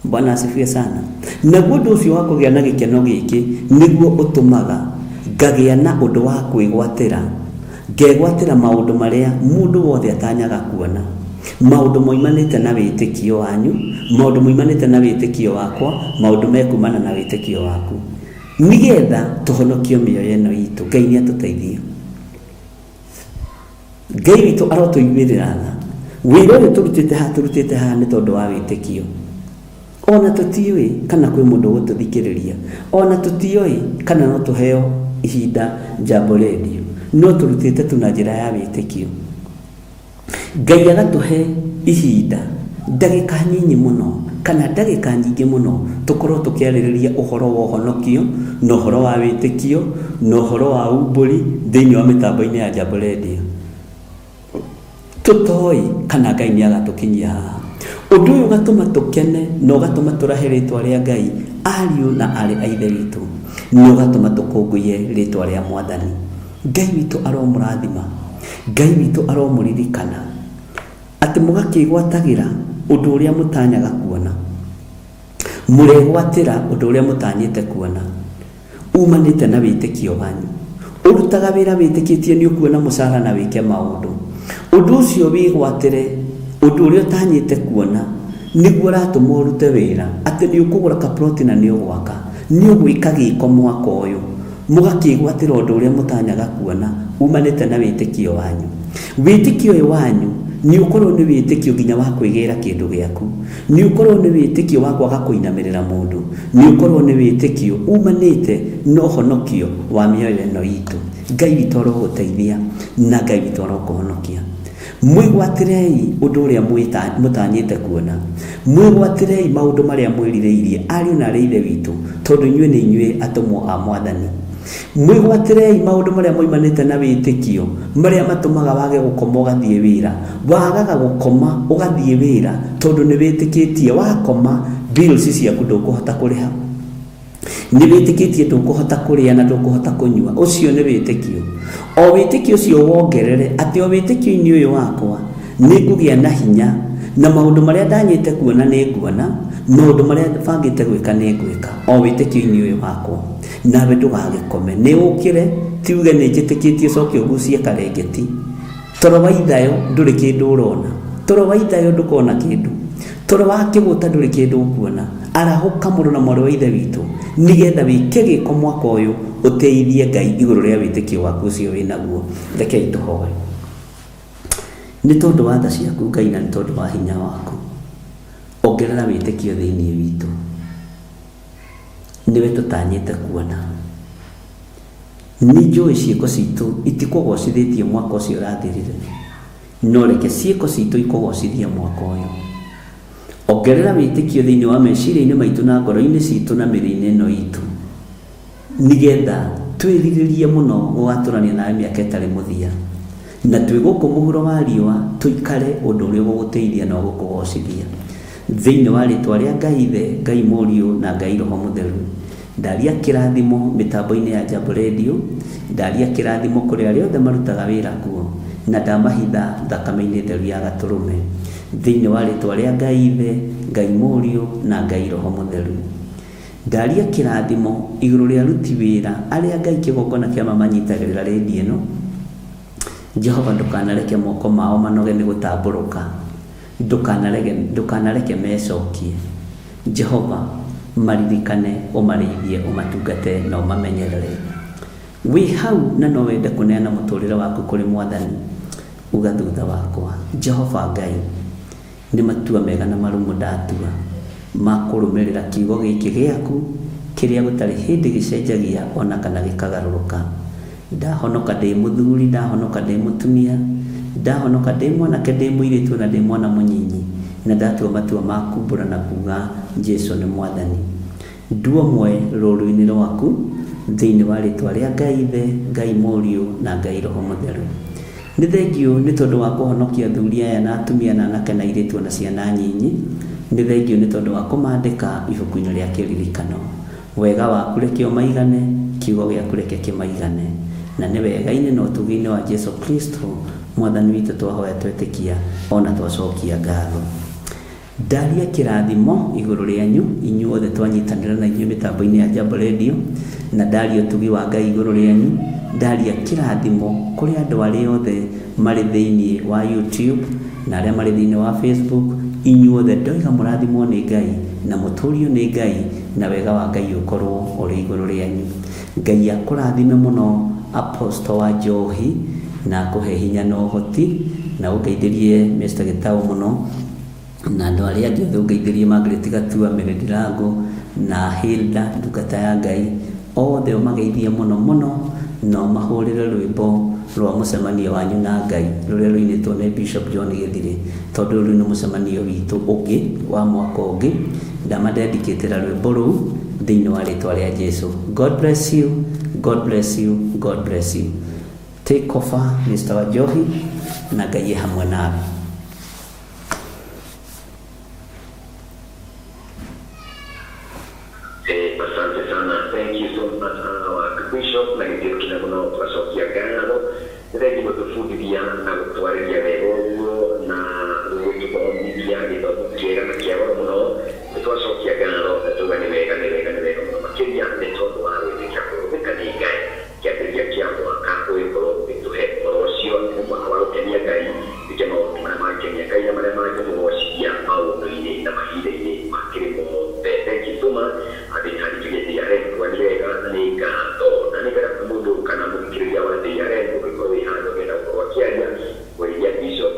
Bwana asifiwe sana. Naguo ũndũ ũcio wa kũgĩa na gĩkeno gĩkĩ nĩguo ũtũmaga ngagĩa na ũndũ wa kwĩgwatĩra, ngegwatĩra maũndũ marĩa mũndũ wothe atanyaga kuona, maũndũ moimanĩte na wĩtĩkio wanyu, maũndũ moimanĩte na wĩtĩkio wakwa, maũndũ mekumana na wĩtĩkio waku, nĩgetha tũhonokio mĩoyo ĩno itũ. Ngai nĩ atũteithie. Ngai witũ arotũiguĩrĩra tha. Wĩra ũyũ tũrutĩte haha nĩ tondũ wa wĩtĩkio. Ona tũtiũĩ kana kwĩ mũndũ gũtũthikĩrĩria, ona tũtiũĩ kana no tũheo ihinda Jambo Radio, no tũrutĩte tu na njĩra ya wĩtĩkio. Ngai agatũhe ihinda, ndagĩka nyinyi mũno kana ndagĩka nyingĩ mũno, tũkorwo tũkĩarĩrĩria ũhoro wa ũhonokio na ũhoro wa wĩtĩkio na ũhoro wa umbũri thĩinĩ wa mĩtambo-inĩ ya Jambo Radio. Tũtoĩ kana Ngai nĩ agatũkinyia haha. Ũndũ ũyũ ũgatũma tũkene na ũgatũma tũrahe rĩtwa rĩa Ngai, ariũ na arĩ a Ithe witũ, na ũgatũma tũkũngũiye rĩtwa rĩa Mwathani. Ngai witũ aromũrathima, Ngai witũ aromũririkana atĩ mũgakĩgwatagĩra ũndũ ũrĩa mũtanyaga kuona, mũregwatĩra ũndũ ũrĩa mũtanyĩte kuona, umanĩte na wĩtĩkio wanyu. Ũrutaga wĩra wĩtĩkĩtie nĩ ũkuona mũcara na wĩke maũndũ. Ũndũ ũcio wĩgwatĩre ũndũ ũrĩa ũtanyĩte kuona, nĩguo ũratũma ũrute wĩra atĩ nĩ ũkũgũra kaploti na nĩ ũgwaka, nĩ ũgwĩka gĩko mwaka ũyũ. Mũgakĩgwatĩra ũndũ ũrĩa mũtanyaga kuona, umanĩte na wĩtĩkio wanyu. Wĩtĩkio ũyũ wanyu nĩ ũkorwo nĩ wĩtĩkio nginya wa kwĩgĩra kĩndũ gĩaku, nĩ ũkorwo nĩ wĩtĩkio wa kwaga kũinamĩrĩra mũndũ, nĩ ũkorwo nĩ wĩtĩkio umanĩte na ũhonokio wa mĩoyo ĩno itũ. Ngai witũ arogũteithia na Ngai witũ arokũhonokia. Mwĩgwatĩrei ũndũ ũrĩa mũtanyĩte kuona, mwĩgwatĩrei maũndũ marĩa mwĩrirĩirie, ariũ na arĩ a Ithe witũ, tondũ inyuĩ nĩ inyuĩ atũmwo a Mwathani. mwigwatirei maundu maria moimanite na witikio maria matumaga wage gukoma ugathie wira wagaga gukoma ugathie wira tondu ni witikitie wakoma bills ciaku ndukuhota kuriha ni witikitie ndukuhota kuria na ndukuhota kunyua ucio ni witikio o witikio ucio wongerere ati o witikio-ini uyu wakwa ni ngugia na hinya na maundu maria ndanyite kuona ni nguona maundu maria bangite gwika ni gwika o witikio-ini uyu wakwa nawe ndugagikome ni ukire tiuge ni njitikitie coke ugucie karengeti toro wa ithayo nduri kindu urona toro wa ithayo ndukona kindu toro wa kiguta nduri kindu ukuona arahuka muru na mwari wa ithe witu nigetha wike giko mwaka uyu uteithie Ngai iguru ria witikio waku ucio winaguo rekei tuhoe ni tondu wa tha ciaku Ngai na ni tondu wa hinya waku ongerera witikio thiini witu niwe tutanyite kuona ni njui ciiko citu itikugocithitie mwaka ucio urathirire no reke ciiko citu ikugocithia mwaka uyu ongerera witikio thiini wa meciria-ini maitu na ngoro-ini citu na mĩĩrĩ-inĩ ĩno itu nigetha twĩrirĩrie mũno gũgaturania nawe mĩaka ĩtarĩ mũthia na twĩ gũkũ mũhuro wa riũa tũikare ũndũ ũrĩa ũgũgũteithia na ũgũkũgocithia thĩinĩ wa rĩtwa rĩa Ngai Ithe, Ngai Mũriũ na Ngai Roho Mũtheru. Ndaria kĩrathimo mĩtambo-inĩ ya Jambo Radio, ndaria kĩrathimo kũrĩ arĩa othe marutaga wĩra kuo na ndamahitha thakame-inĩ theru ya Gatũrũme thĩinĩ wa rĩtwa rĩa Ngai Ithe, Ngai Mũriũ na Ngai Roho Mũtheru. Ndaria kĩrathimo igũrũ rĩa aruti wĩra arĩa Ngai kĩgongona kĩa mamanyitagĩrĩra redio ĩno. Jehova ndukanareke moko mao manoge nĩ gũtambũrũka, ndukanareke mecokie. Jehova maririkane, ũmarĩithie, ũmatungate na ũmamenyerere. Wĩ hau na no wende kũneana mũtũrĩre waku kũrĩ Mwathani, uga thutha wakwa. Jehova Ngai, nĩ matua mega na marũmu ndatua ma kũrũmĩrĩra kiugo gĩkĩ gĩaku kĩrĩa gũtarĩ hĩndĩ gĩcenjagia ona kana gĩkagarũrũka. Ndahonoka ndĩ mũthuri, ndahonoka ndĩ mũtumia, ndahonoka ndĩ mwanake, ndĩ mũirĩtu na ndĩ mwana mũnyinyi, na ndatua matua ma kumbũra na kuga Jesũ nĩ Mwathani. Nduomwe rũũru-inĩ rwaku thĩinĩ wa rĩtwa rĩa Ngai Ithe, Ngai Mũriũ na Ngai Roho Mũtheru. Nĩ thengio nĩ tondũ wa kũhonokia athuri aya na atumia na anake na airĩtu na ciana nyinyi. Nĩ thengio nĩ tondũ wa kũmaandĩka ibuku-inĩ rĩa kĩririkano. Wega waku reke ũmaigane, kiugo gĩaku reke kĩmaigane, na nĩ wega-inĩ na ũtugi-inĩ wa Jesũ Kristo Mwathani witũ twahoya twetĩkia ona twacokia ngatho. Ndaria kĩrathimo igũrũ rĩanyu inyuothe twanyitanĩra na inyuĩ mĩtambo-inĩ ya Jambo Radio, na ndaria ũtugi wa Ngai igũrũ rĩanyu. Ndaria kĩrathimo kũrĩ andũ arĩa othe marĩ thĩinĩ wa YouTube na arĩa marĩ thĩinĩ wa Facebook. Inyuothe ndoiga mũrathimwo nĩ Ngai na mũtũrio nĩ Ngai, na wega wa Ngai ũkorwo ũrĩ igũrũ rĩanyu. Ngai akũrathime mũno Apostle wa Njohi na akũhe hinya na ũhoti, na ũngeithĩrie Mr. Gĩtaũ mũno, na andũ arĩa angĩ othe ũngeithĩrie Margaret Gatua, Mary Ndirango na Hilda ndungata ya Ngai, othe ũmageithie mũno mũno na ũmahũrĩre rwĩmbo rwa mũcemanio wanyu na Ngai rũrĩa rũinĩtwo nĩ Bishop John Gĩthiri, tondũ rũu nĩ mũcemanio witũ ũngĩ wa mwaka ũngĩ. Ndamadedicatĩra rwĩmbo rũu thĩinĩ wa rĩtwa rĩa Jesũ. God bless you, God bless you, God bless you. Take over Mr. Wanjohi na Ngai hamwe nawe. Asante sana. Thank you so much Bishop, na ndio tunaona tunasokia gano ndio mtufundishia na kutuaria leo na wewe kwa media ndio tukiera na kiao mno tunasokia gano tuwe wega makiria ndio wao ndio kwa kaniga kiapiria kiambo akapo iko tuhe porosio kwa wao kenya Ngai ndio mama kenya Ngai na mama ndio washia au ndio na mahide ile makirimo. Thank you so much. Kana mukiriria wa DRN kwa hivyo hano ngenda kwa kiaja kwa Bishop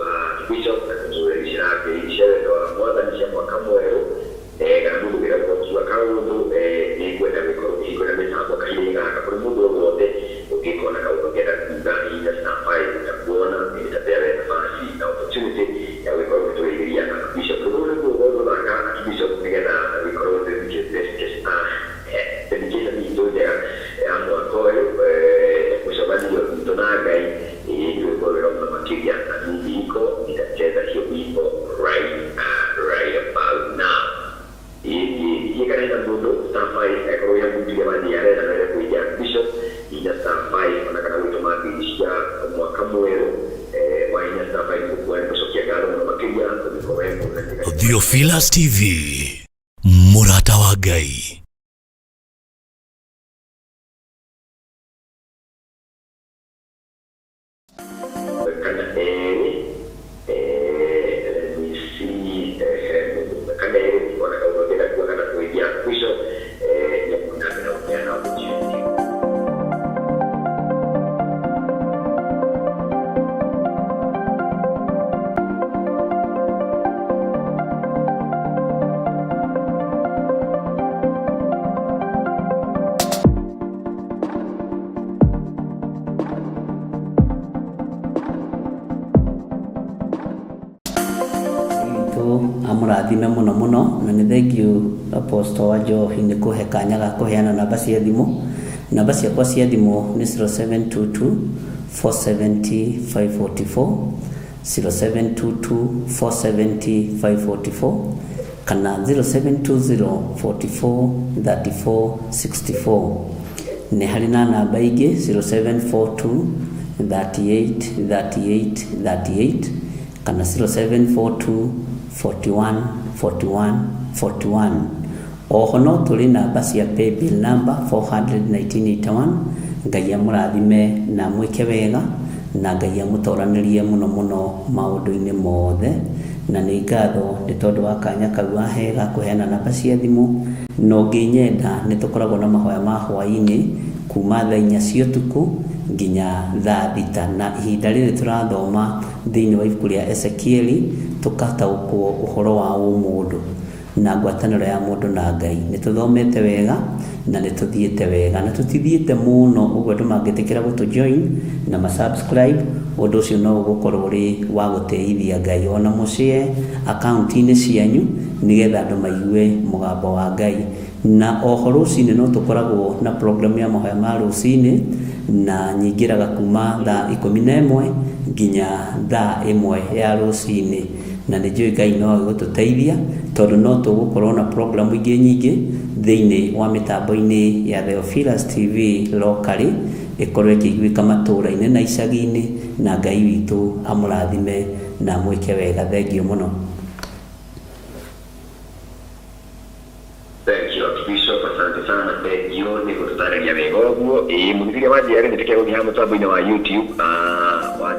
Theophilus TV, Murata wa Ngai. Amurathime muno na nĩ thengiũ Apostle wa Njohi nĩ kũhe kanya ga kũheana namba cia thimũ. Namba ciakwa cia thimũ nĩ 0722 470 544, 0722 470 544 kana 0720 44 34 64. Nĩ harĩ na namba ingĩ 0742 38 38 38 kana 0742 41 41 41. Oho no tũrĩ namba cia paybill number 400-1981. Ngai amũrathime na mwĩke wega na Ngai amũtoranĩrie mũno maũndũ-inĩ mothe, na nĩ ngatho nĩ tondũ wa kanya kau ahega kũheana namba cia thimũ. No ngĩnyenda nĩ tũkoragwo na mahoya ma hwaĩ-inĩ kuma thaa 4 cia ũtukũ nginya thaa 6, na ihinda rĩrĩ tũrathoma thĩinĩ wa ibuku rĩa Ezekieli tukataũkwo ũhoro wa ũmũndũ na ngwatanĩro ya mũndũ na Ngai. Nĩ tũthomete wega na nĩ tũthiĩte wega na tũtithiĩte mũno, ũguo andũ mangĩtĩkĩra gũtũjoin na masubscribe, ũndũ ũcio no ũgũkorwo ũrĩ wa gũteithia Ngai. Ona mũshare akaunti-inĩ cianyu nĩgetha andũ maigue mũgambo wa Ngai. Na oho rũcinĩ no tũkoragwo na program ya mahoya ma rũcinĩ na nyingĩraga kuma thaa 11 nginya thaa 1 ya rũcinĩ, na nĩ njũĩ Ngai no agũtũteithia tondũ no tũgũkorwo na program ingĩ nyingĩ thĩinĩ wa mĩtambo-inĩ ya Theophilus TV locally, ĩkorwo ĩkĩiguĩka matũũra-inĩ na icagi-inĩ, na Ngai witũ amũrathime na mwĩke wega. Thengio mũno. Gũtũtarĩria wega ũguo. Mũthikĩria wa njĩra nĩ tũkĩra gũthiĩ mũtambo-inĩ wa YouTube wa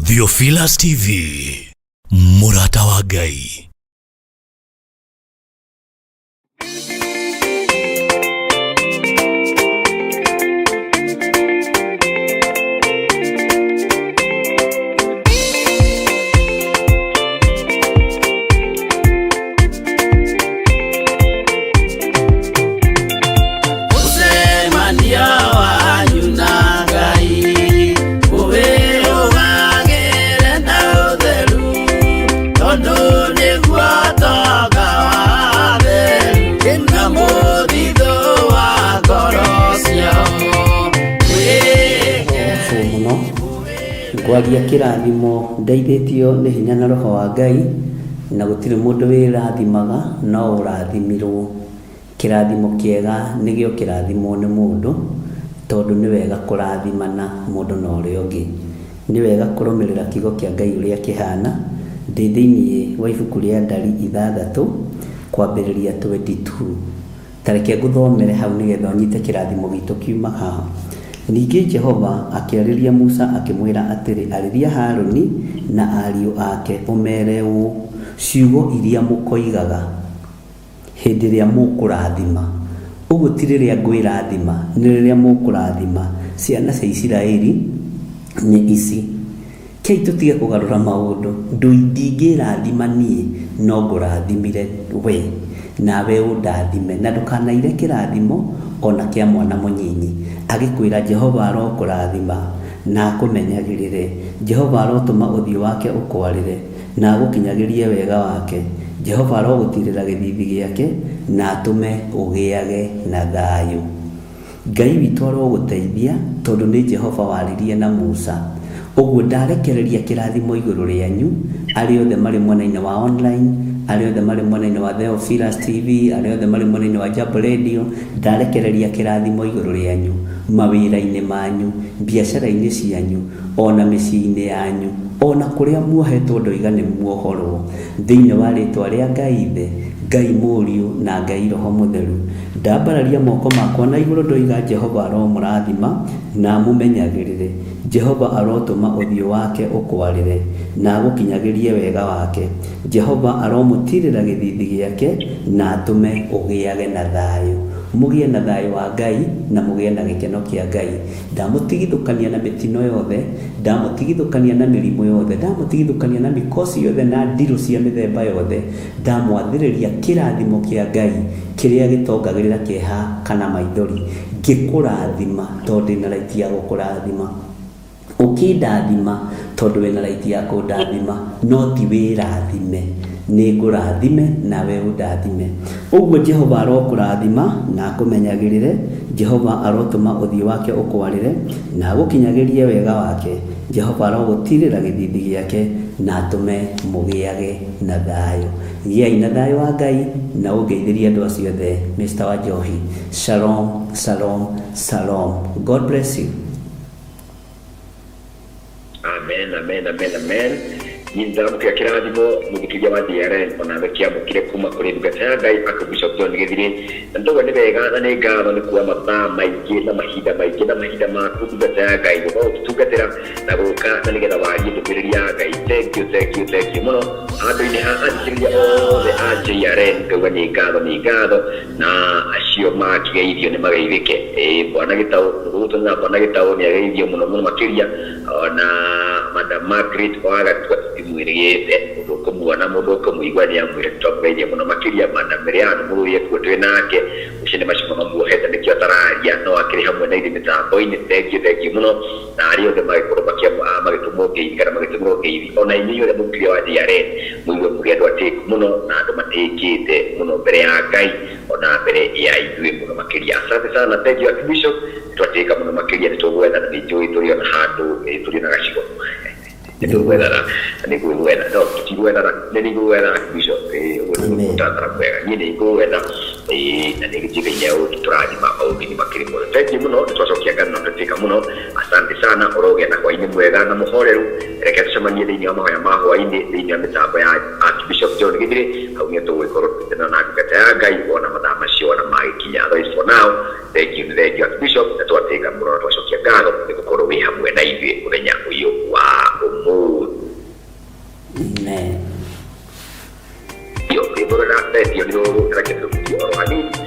Theophilus TV, Murata wa Ngai. Kwagia kĩrathimo ndeithĩtio nĩ hinya na roho wa Ngai, na gũtirĩ mũndũ wĩrathimaga no ũrathimirwo. Kĩrathimo kĩega nĩgĩo kĩrathimwo nĩ mũndũ, tondũ nĩ wega kũrathimana mũndũ na ũrĩa ũngĩ. Nĩ wega kũrũmĩrĩra kiugo kĩa Ngai ũrĩa kĩhana. Ndĩ thĩinĩ wa ibuku rĩa Ndari 6 kwambĩrĩria 22. Tareke ngũthomere hau nĩgetha ũnyite kĩrathimo gitũ kiuma haha. Ningĩ Jehova akĩarĩria Musa akĩmwĩra atĩrĩ, arĩria Harũni na ariũ ake ũmere ũũ, ciugo iria mũkoigaga hĩndĩ ĩrĩa mũkũrathima. Ũguo ti rĩrĩa ngwĩrathima, nĩ rĩrĩa mũkũrathima ciana cia Isiraeli nĩ ici. kei tutige kugarura maundu ndingirathima nie no ngurathimire we nawe undathime na ndukanaire kirathimo ona kia mwana munyinyi agikwira Jehova arokurathima na akumenyagirire Jehova arotuma uthio wake ukwarire na agukinyagirie wega wake Jehova arogutirira githithi giake na atume ugiage na thayu. Ngai witũ aroguteithia tondu ni Jehova waririe na Musa. Uguo ndarekereria kirathimo iguru rianyu ari othe mari mwena-ini wa online, ari othe mari mwena-ini wa Theophilus TV, ari othe mari mwena-ini wa Jambo Radio. Ndarekereria kirathimo iguru rianyu mawira-ini manyu, biacara-ini cianyu, ona micii-ini yanyu, ona kuria muohetwo ndoiga ni muohorwo thiini wa ritwa ria Ngai Ithe, Ngai Mũriũ na Ngai Roho Mũtheru. Ndambararia moko makwa na iguru ndoiga Jehova aromũrathima na mumenyagirire. Jehova arotuma uthio wake ukwarire na agukinyagirie wega wake. Jehova aromutirira githithi giake na atume ugiage na thayu. Mugie na thayu wa Ngai na mugie na gikeno kia Ngai. Ndamutigithukania na mitino yothe, ndamutigithukania na mirimu yothe, ndamutigithukania na mikosi yothe na ndiru cia mithemba yothe. Ndamwathiriria kirathimo kia Ngai kiria gitongagirira kieha kana maithori, ngikurathima tondu na raiti ya gukurathima. Ukindathima tondu wina raiti ya kundathima, no ti wirathime, ni ngurathime nawe undathime. Uguo Jehova arokurathima na akumenyagirire. Jehova arotuma uthio wake ukwarire na agukinyagirie wega wake. Jehova arogutirira githithi giake na atume mugiage na thayu. Giai na thayu wa Ngai na ungeithirie andu acio othe. Mr. Wanjohi, shalom, shalom, shalom. God bless you. Amen, amen, amen, amen. Nindamukira kirathimo muthikithia wa DRN ona kiamukire kuma kuri ndungata ya Ngai Archbishop John Githiri. Ndogo ni wega na ni ngatho ni kuwa mathaa maingi na mahinda maingi na mahinda ma ndungata ya Ngai no tugatira na guka na nigetha warie ndumiriria ya Ngai. Thank you muno andu-ini ha athikiriria othe a JRN. Ngauga ni ngatho na acio makigeirio ni mageithike. Bwana Gitau ruto na Bwana Gitau ni ageithio muno makiria ona Madam Margaret waga mwirigite kumwana mundu kumuigwa ni amwire topenya muno makiria Madam Miriam muruye twetwe nake ushine mashimo mamuheta nikyo tararia no akiri hamwe na indi mitambo-ini. Thank you muno na ari othe magikoro magitumoke ikara magitumoke ivi ona inyo le mukiria wa DRN muigwe muri andu atiku muno na andu matikite muno mbere ya Ngai ona mbere ya ithuĩ muno makiria. Asante sana. Thank you Archbishop, twatika muno makiria nitugwetha na nijui turi ona handu turi na gacigo nitugwethana nigwetha no tutigwethana nigwetha Archbishop utatara kwega nyine ngwetha na nigijiganya uturathima maũndũ-inĩ makĩrĩ muno. Thank you muno twacokia ngano na tutika muno. Asante sana urogenda kwa ini mwega na muhoreru. Reke tucemanie thĩinĩ wa mahoya ma hwaĩ-inĩ thĩinĩ wa mĩtambo ya Archbishop John Githiri. Hau nĩ tũgũgĩkorwo tũgĩtena na ndungata ya Ngai ona mathaa macio ona magĩkinya. For now, thank you Archbishop na twatika muno na twacokia ngano nĩ gũkorwo wĩ hamwe na ithuĩ mũthenya ũyũ wa ũmũthĩ. Amen. Yo, que por la red, yo digo, que lo que yo organizo,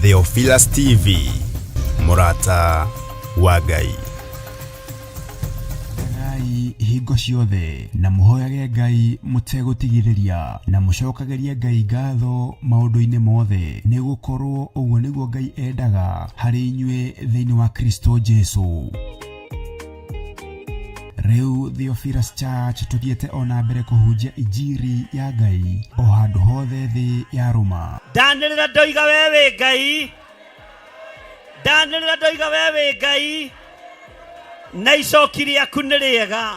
Theophilus TV, Murata wa Ngai. Ngai hingo ciothe na muhoyage Ngai mutegũtigithĩria na mucokagerie Ngai ngatho maũndũ-inĩ mothe nĩ gũkorwo ũguo nĩguo Ngai endaga harĩ inyuĩ thĩinĩ wa Kristo Jesu. Rĩu Theophilus Church tũthiĩte ona mbere kũhunjia injiri ya Ngai o handũ hothe thĩ ya Roma. Ndanĩrĩra ndoiga wewe Ngai, ndanĩrĩra ndoiga wewe Ngai, na icoki rĩaku nĩ rĩega.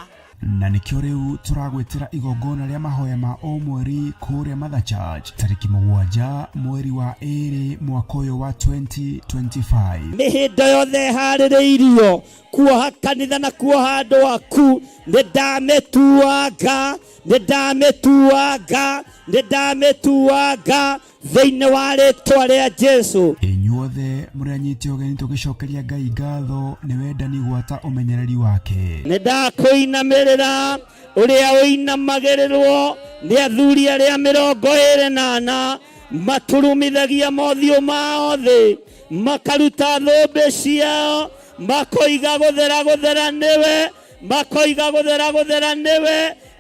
Na nĩkĩo rĩu tũragwĩtĩra igongona rĩa mahoya ma o mweri kũrĩa Mother Church tarĩki 7 mweri wa 2 mwaka ũyũ wa 2025. Mĩhĩndo yothe harĩrĩirio kuoha kanitha na kuoha andũ aku nĩndamĩtuanga thĩinĩ wa rĩtwa rĩa Jesu. Inyuothe mũranyitio ũgeni tũgĩcokeria Ngai ngatho nĩ wendani gwata ũmenyereri wake. Nĩndakũinamĩrĩra ũrĩa ũinamagĩrĩrwo nĩ athuri arĩa 24 maturumithagia mothiũ mao thĩ makaruta thũmbĩ ciao makoiga gũthera nĩwe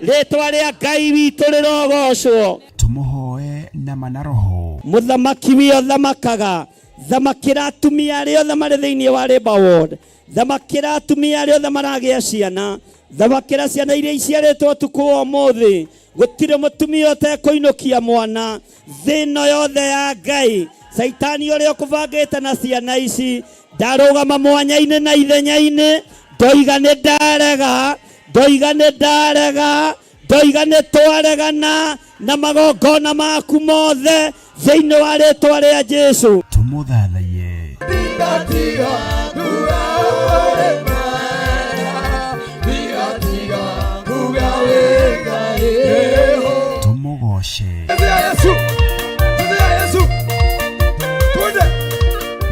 rĩtwa rĩa Ngai witũ rĩrogocwo. Tũmũhoe na manaroho. Mũthamaki wĩyo thamakaga, thamakĩra atumia arĩa othe marĩ thĩinĩ wa Labour Ward, thamakĩra atumia arĩa othe maragĩa ciana, thamakĩra ciana iria iciarĩtwo ũtukũ wa ũmũthĩ. Gũtirĩ mũtumia ũtekũinũkia mwana thĩno yothe ya Ngai. Saitani ũrĩa ũkũbangĩte na ciana ici ndarũgama mwanya-inĩ na ithenya-inĩ, ndoiga nĩ twaregana na magongona maku mothe thĩinĩ wa rĩtwa rĩa Jesu. Tũmũthathaiye. Tũmũgoce.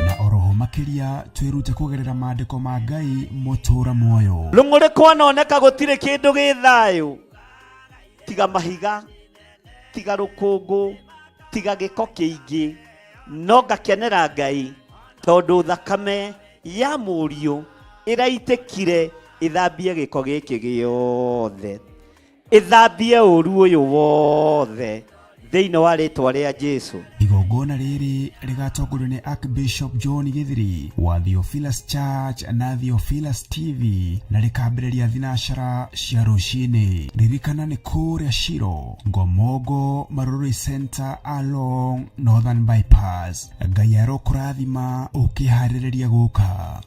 Na oroho makĩria twĩrute kũgerera maandĩko ma Ngai mũtũra muoyo. Rũng'ũrĩ kwanoneka gũtirĩ kĩndũ gĩ thayũ tiga mahiga, tiga rũkũngũ, tiga gĩko kĩingĩ, no ngakenera Ngai tondũ thakame ya mũriũ ĩraitĩkire ĩthambie gĩko gĩkĩ gĩothe, ĩthambie ũru ũyũ wothe thĩinĩ wa rĩtwa rĩa Jesu. Igongona rĩrĩ rĩgatongorio nĩ Archbishop John Githiri wa Theophilus Church na Theophilus TV na rĩkambĩrĩria thinacara cia rũcinĩ. Ririkana nĩ kũrĩa Shiro, Ngomongo Maroroi Center along Northern Bypass. Ngai arokũrathima ũkĩharĩrĩria gũka.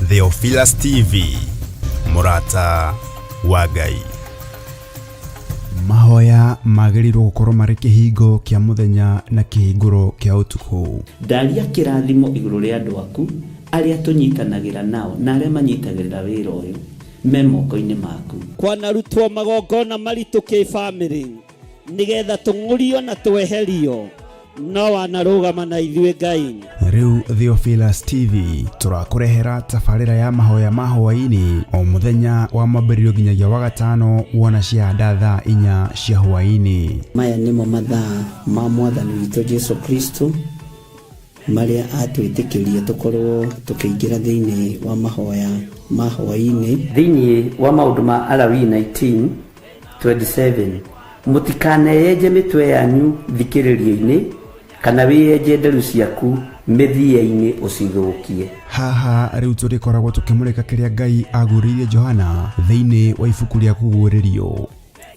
Theophilus TV, Murata wa Ngai. Mahoya magĩrĩirwo gũkorwo marĩ kĩhingo kĩa mũthenya na kĩhingũro kĩa ũtukũ. Ndaria kĩrathimo igũrũ rĩa andũ aku arĩa tũnyitanagĩra nao na arĩa manyitagĩrĩra wĩra ũyũ me moko-inĩ maku. Kwanarutwo magongona maritũ kĩ-bamĩrĩ nĩgetha tũng'ũrio na tweherio, no wanarũgama na ithuĩ Ngai. Rĩu Theophilus TV tũrakũrehera tabarĩra ya mahoya ma hwaĩ-inĩ o mũthenya wa mwambĩrĩrio nginyagia wa gatano wona ciahanda thaa 4 cia hwaĩ-inĩ. Maya nĩmo mathaa ma Mwathani witũ Jesu Kristo marĩa atwĩtĩkĩria tũkorwo tũkĩingĩra thĩinĩ wa mahoya ma hwaĩ-inĩ. Thĩinĩ wa maũndũ ma Alawii 19:27 mũtikaneyenje mĩtwe yanyu thikĩrĩrio-inĩ kana wĩyenje nderu ciaku mĩthia-inĩ ũcithũkie. Haha rĩu tũrĩkoragwo tũkĩmũrĩka kĩrĩa Ngai agũrĩire Johana thĩinĩ wa ibuku rĩa kũguũrĩrio.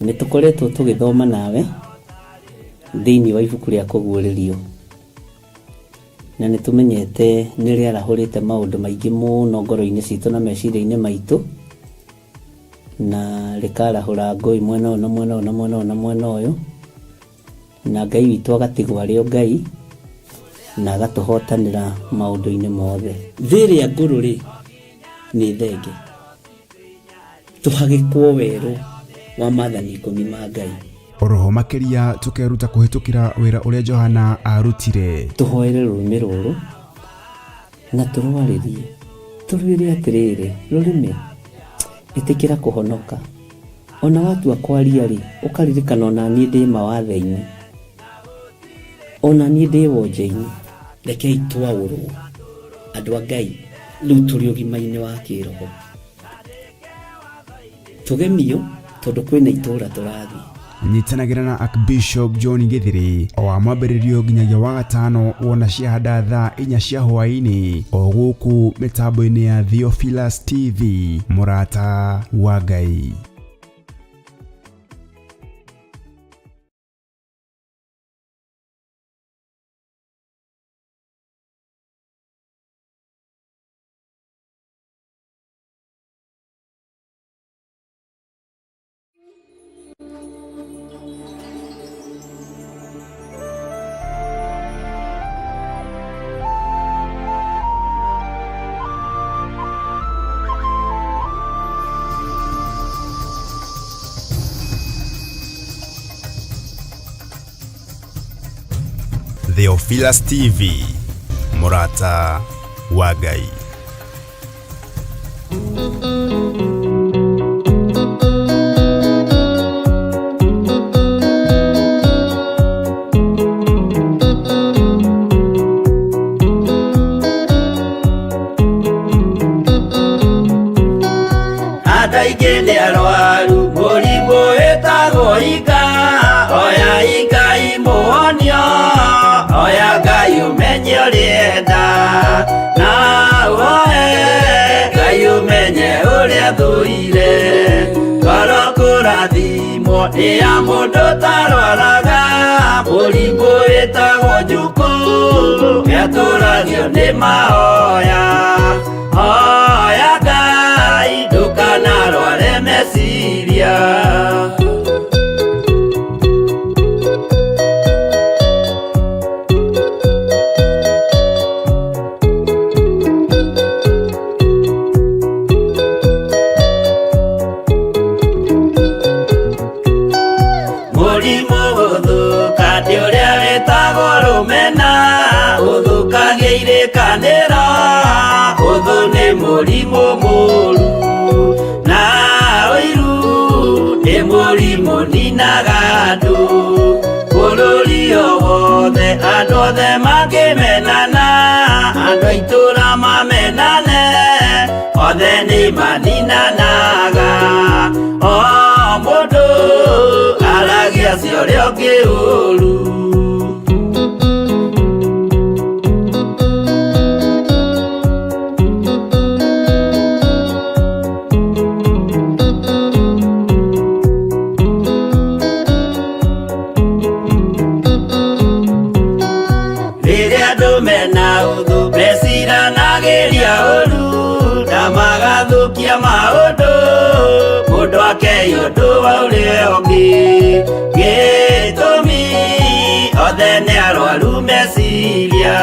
Nĩ tũkoretwo tũgĩthoma nawe thĩinĩ wa ibuku rĩa kũguũrĩrio na nĩ tũmenyete nĩ rĩarahũrĩte maũndũ maingĩ mũno ngoro-inĩ citũ na meciria-inĩ maitũ na rĩkarahũra ngũĩ mwena ũyũ na mwena ũyũ na mwena ũyũ na mwena ũyũ na Ngai witũ agatigwo arĩ o Ngai na agatũhotanĩra maũndũ-inĩ mothe. Thĩrĩa ngũrũ rĩ nĩ thenge, tũhagĩkwo werũ wa maathani 10 ma Ngai. Oroho makeria tukeruta kuhitukira wira uria Johana arutire. Tuhoere rurimi ruru na turwaririe turwire atiriri rurimi itikira kuhonoka. Ona watu akwaria ri ukaririkana ona nie ndi mawathe-ini, ona nie ndi wonje-ini. Rekei twaurwo andu a Ngai riu turi ugima-ini wa kiroho, tugemio tondu kwina itura turathi. Nyitanagira na Archbishop John Githiri o amwambĩrĩrio nginyagia wa gatano wona ciahada thaa 4 cia hwaĩ-inĩ o gũkũ mitambo-inĩ ya Theophilus TV, mũrata wa Ngai. Theophilus TV, mũrata wa Ngai. Adaige nĩ arwaru mũrimũ wĩtagwo ika, oya ika imũhonio, oya Ngai umenye ũrĩenda, na woe Ngai umenye ũrĩa thũire. Ngoro kũrathimwo nĩ ya mũndũ tarwaraga mũrimũ wĩtagwo njukũ, gĩatũragio nĩ mahoya. Oya Ngai ndũkanarware meciria. Mũrimũ gũthũka nĩ ũrĩa wĩtagwo rũmena, ũthũkagia irĩkanĩro, ũthũ nĩ mũrimũ mũru, na ũiru nĩ mũrimũ ninaga andũ. Bũrũri o wothe andũ othe makĩmenana, andũ a itũra mamenane, othe nĩ maninanaga. O mũndũ aragia cio ũrĩa ũngĩ ũru. Rĩrĩa andũ mena ũthũ meciranagĩria ũru na magathũkia maũndũ, mũndũ akeyo ũndũ wa ũrĩa ũngĩ. Gĩtũmi othe nĩ arwaru meciria,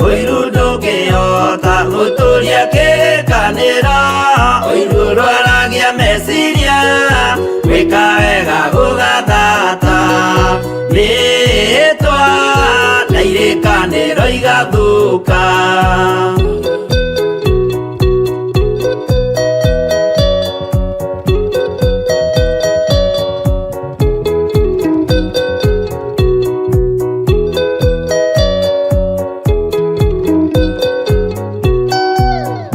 ũiru ndũngĩhota gũtũria kĩrĩkanĩro, ũiru ũrwaragia meciria, gwĩka wega gũgathata, rĩĩtwa na irĩkanĩro igathũka.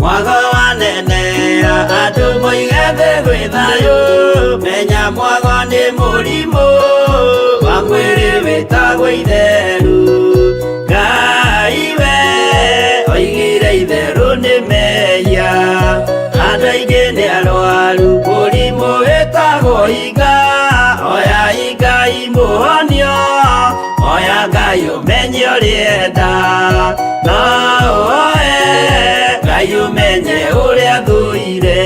Mwago wanenea andũ moige thĩ gwĩ thayũ, menya mwago nĩ mũrimũ wa mwĩrĩ wĩtagwo itherũ. Ngai we oigire itherũ nĩ mehia, andũ aingĩ nĩ arwaru mũrimũ wĩtagwo ika, oya ika imũhonio, oya Ngai umenye ũrĩenda, na woe Ngai umenye ũrĩa thũire.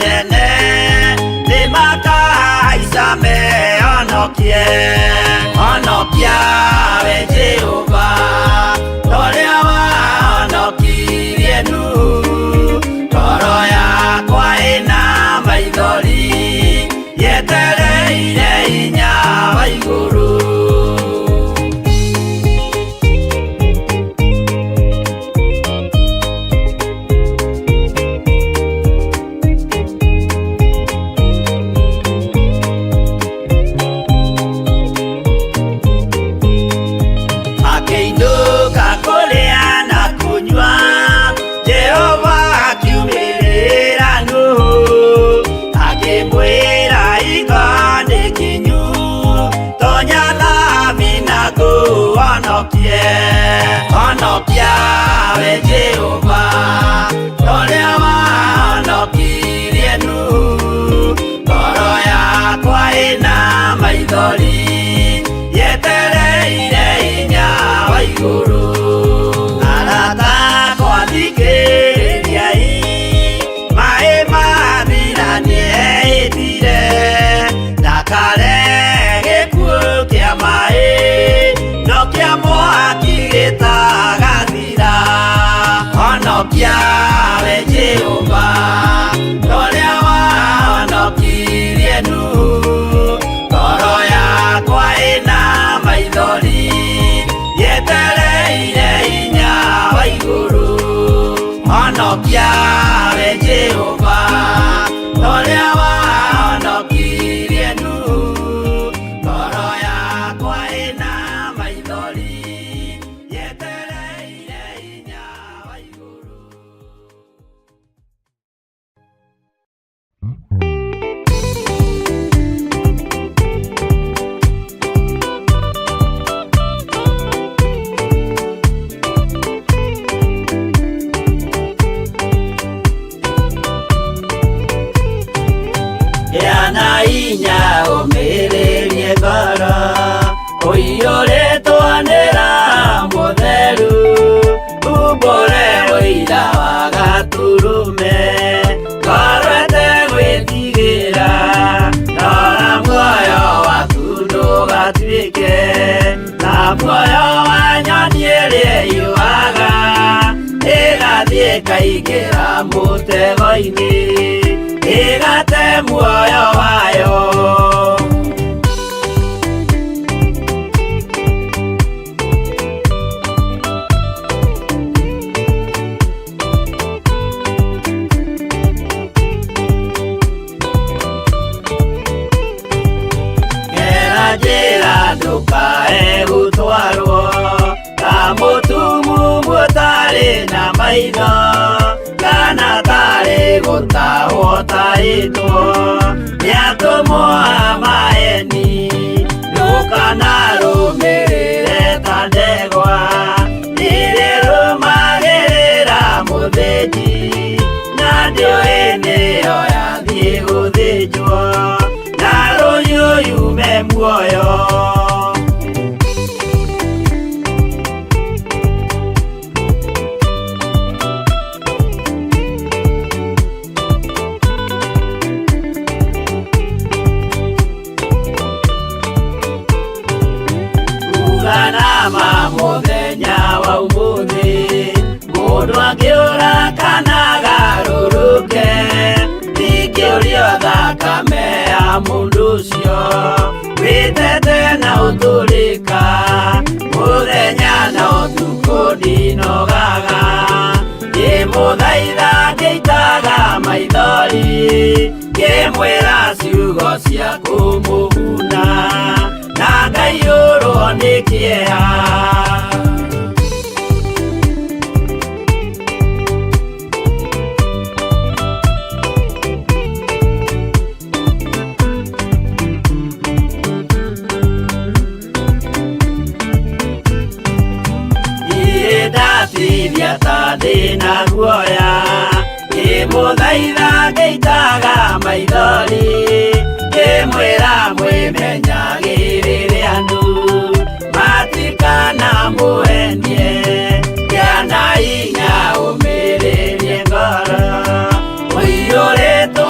nene nimakaisa mehonokie honokia we Jehova toria wahonokirie Nuhu toro yakwa ina maithori yetereire hinya wa iguru honokia we Jehova toria wahonokirie Nuhu toro yakwa ina maithori yetereire hinya wa iguru arata kwathikĩrĩriai maĩ mathira nĩehĩtire ndakare gĩkuũ kĩa maĩ no kĩa mwaki gĩtagathira honokia we Jehova toria wahonokirie Nuhu toro yakwa ina maithori yetereire hinya wa iguru honokia we Jehova toria wahonokirie Nuhu toro yakwa ina maithori yetereire hinya wa iguru. Yana inya umĩrĩrie ngoro ũiyũrĩtwo nĩ Roho Mũtheru umbũre ũira wa Gatũrũme ngoro ĩtegwĩtigĩra rora muoyo waku ndũgatuĩke ta muoyo wa nyoni ĩrĩa ĩyũaga ĩgathiĩ ĩkaingĩra mũtego-inĩ ĩgate muoyo wayo gera njĩra ndũkae gũtwarwo ta mũtumumu ũtarĩ na maitho kana tarĩ gũtahwo tahĩtwo nĩatũmwo amaeni ndũkanarũmĩrĩre ta ndegwa ĩrĩ rũmagĩrĩra mũthĩnji na ndĩoĩ nĩyo yathiĩ gũthĩnjwo na rũnyũyume muoyo Uganama mũthenya wa ũmũthĩ mũndũ angĩũra kana agarũrũke ndingĩũrio thakame ya mũndũ ũcio wĩtete na ũtũrĩka mũthenya na ũtukũ ndinogaga ngĩmũthaitha ngĩitaga maithori ngĩmwĩra ciugo cia kũmũguna na ngaiyũrwo nĩ kĩeha ndatithia ta ndĩna guoya ngĩmũthaitha ngĩitaga maithori ngĩmwĩra mwĩmenyagĩrĩre andũ matikana mũendie gĩa na hinya ũmĩrĩrie ngoro ũiyũrĩtwo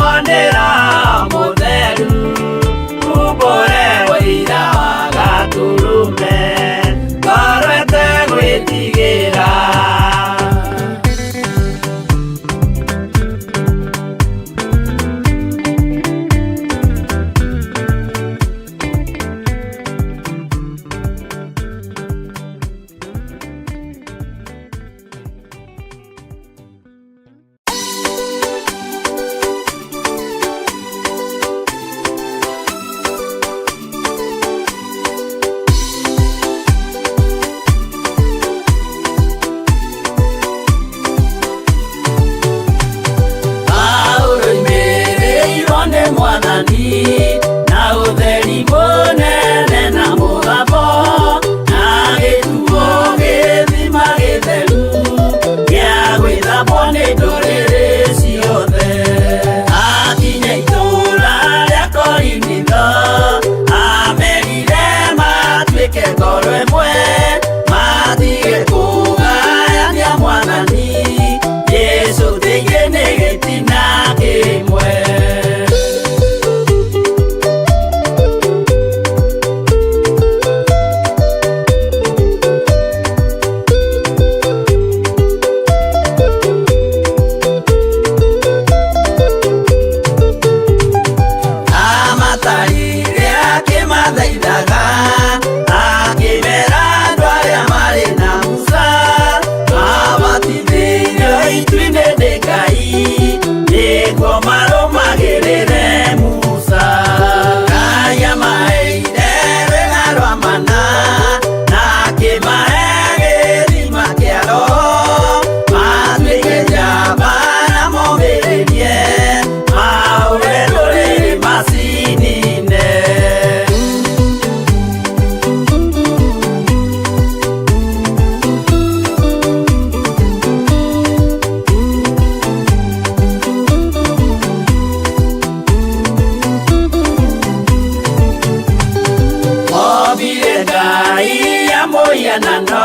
nano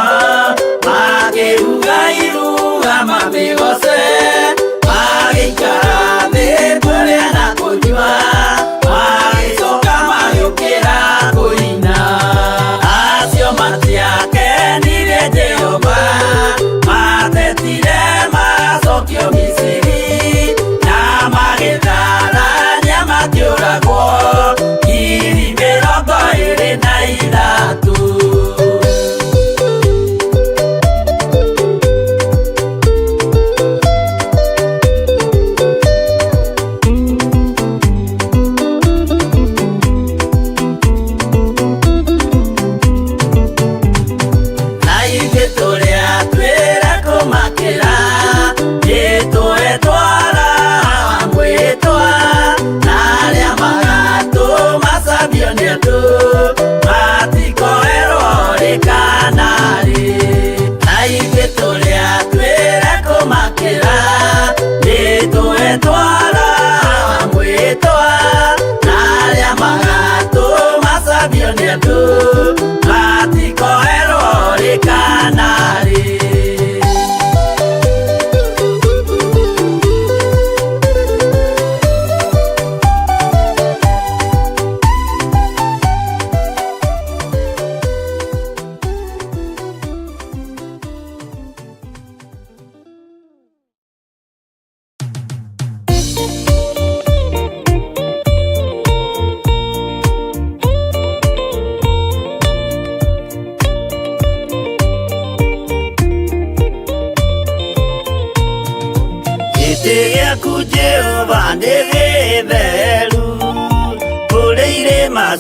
makiuga iruga mamigose magikara thĩ kũrĩa na kũnyua magicoka magĩũkĩra kũina acio matiakenirie Jehova matetire magacokio Misiri na magĩtharania makĩũragwo ngiri 23.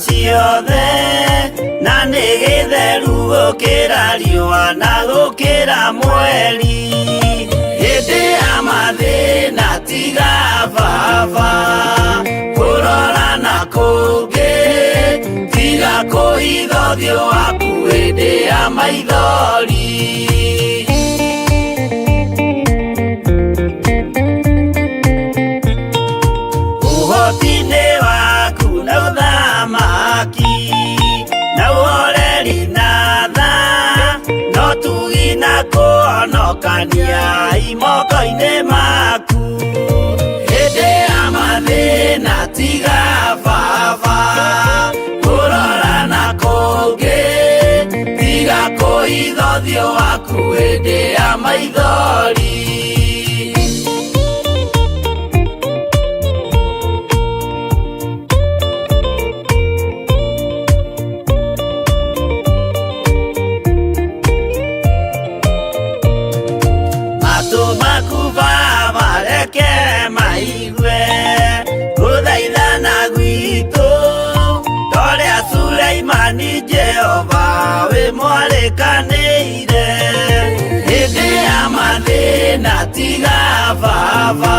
Ciothe na nĩ gĩtheru gũkĩra riũa na gũkĩra mweri hĩndĩ ya mathĩna tiga baba kũrora na kũngĩ tiga kũhitha ũthiũ waku hĩndĩ ya maithori ũhoti-inĩ waku na ũthamaki na ũhoreri na tha no tugi na kũhonokania imoko-inĩ maku hĩndĩ ya mathĩna tiga baba kũrora na kũngĩ tiga kũhitha ũthiũ waku hĩndĩ ya maithori Jehova we mwarĩkanĩire hĩndĩ ya mathĩna tiga baba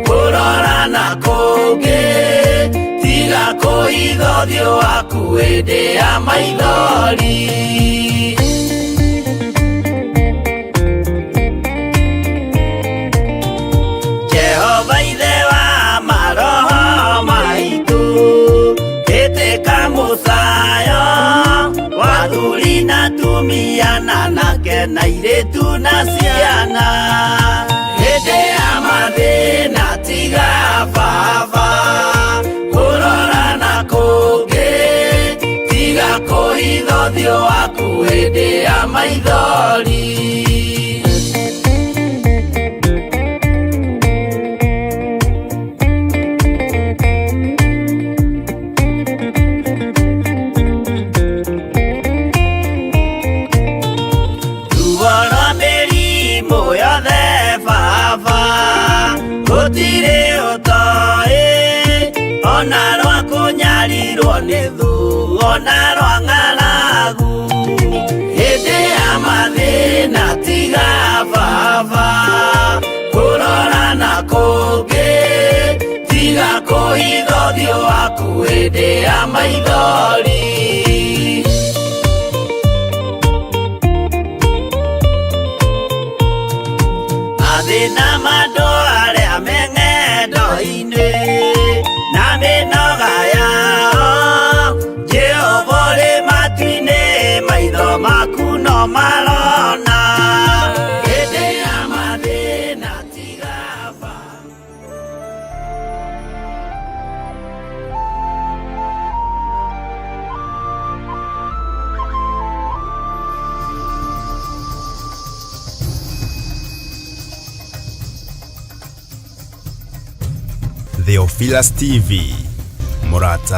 kũrora na kũngĩ tiga kũhitha ũthiũ waku hĩndĩ ya maithori Jehova ithe wa maroho maitũ ĩtĩka mũcayo wathuri na tumia na nake na airĩtu na ciana hĩndĩ ya mathĩna tiga baba kũrora na kũngĩ tiga kũhitha ũthiũ waku hĩndĩ ya maithori gũtirĩ ũtoĩ ona rwa kũnyarirwo nĩ thu ona rwa ng'aragu hĩndĩ ya mathĩna tiga baba kũrora na kũngĩ tiga kũhitha ũthiũ waku hĩndĩ ya maithori mathĩna mandũ arĩa me ng'endo-inĩ na mĩnoga yao Jehova ũrĩ matu-inĩ maitho maku Theophilus TV, Murata.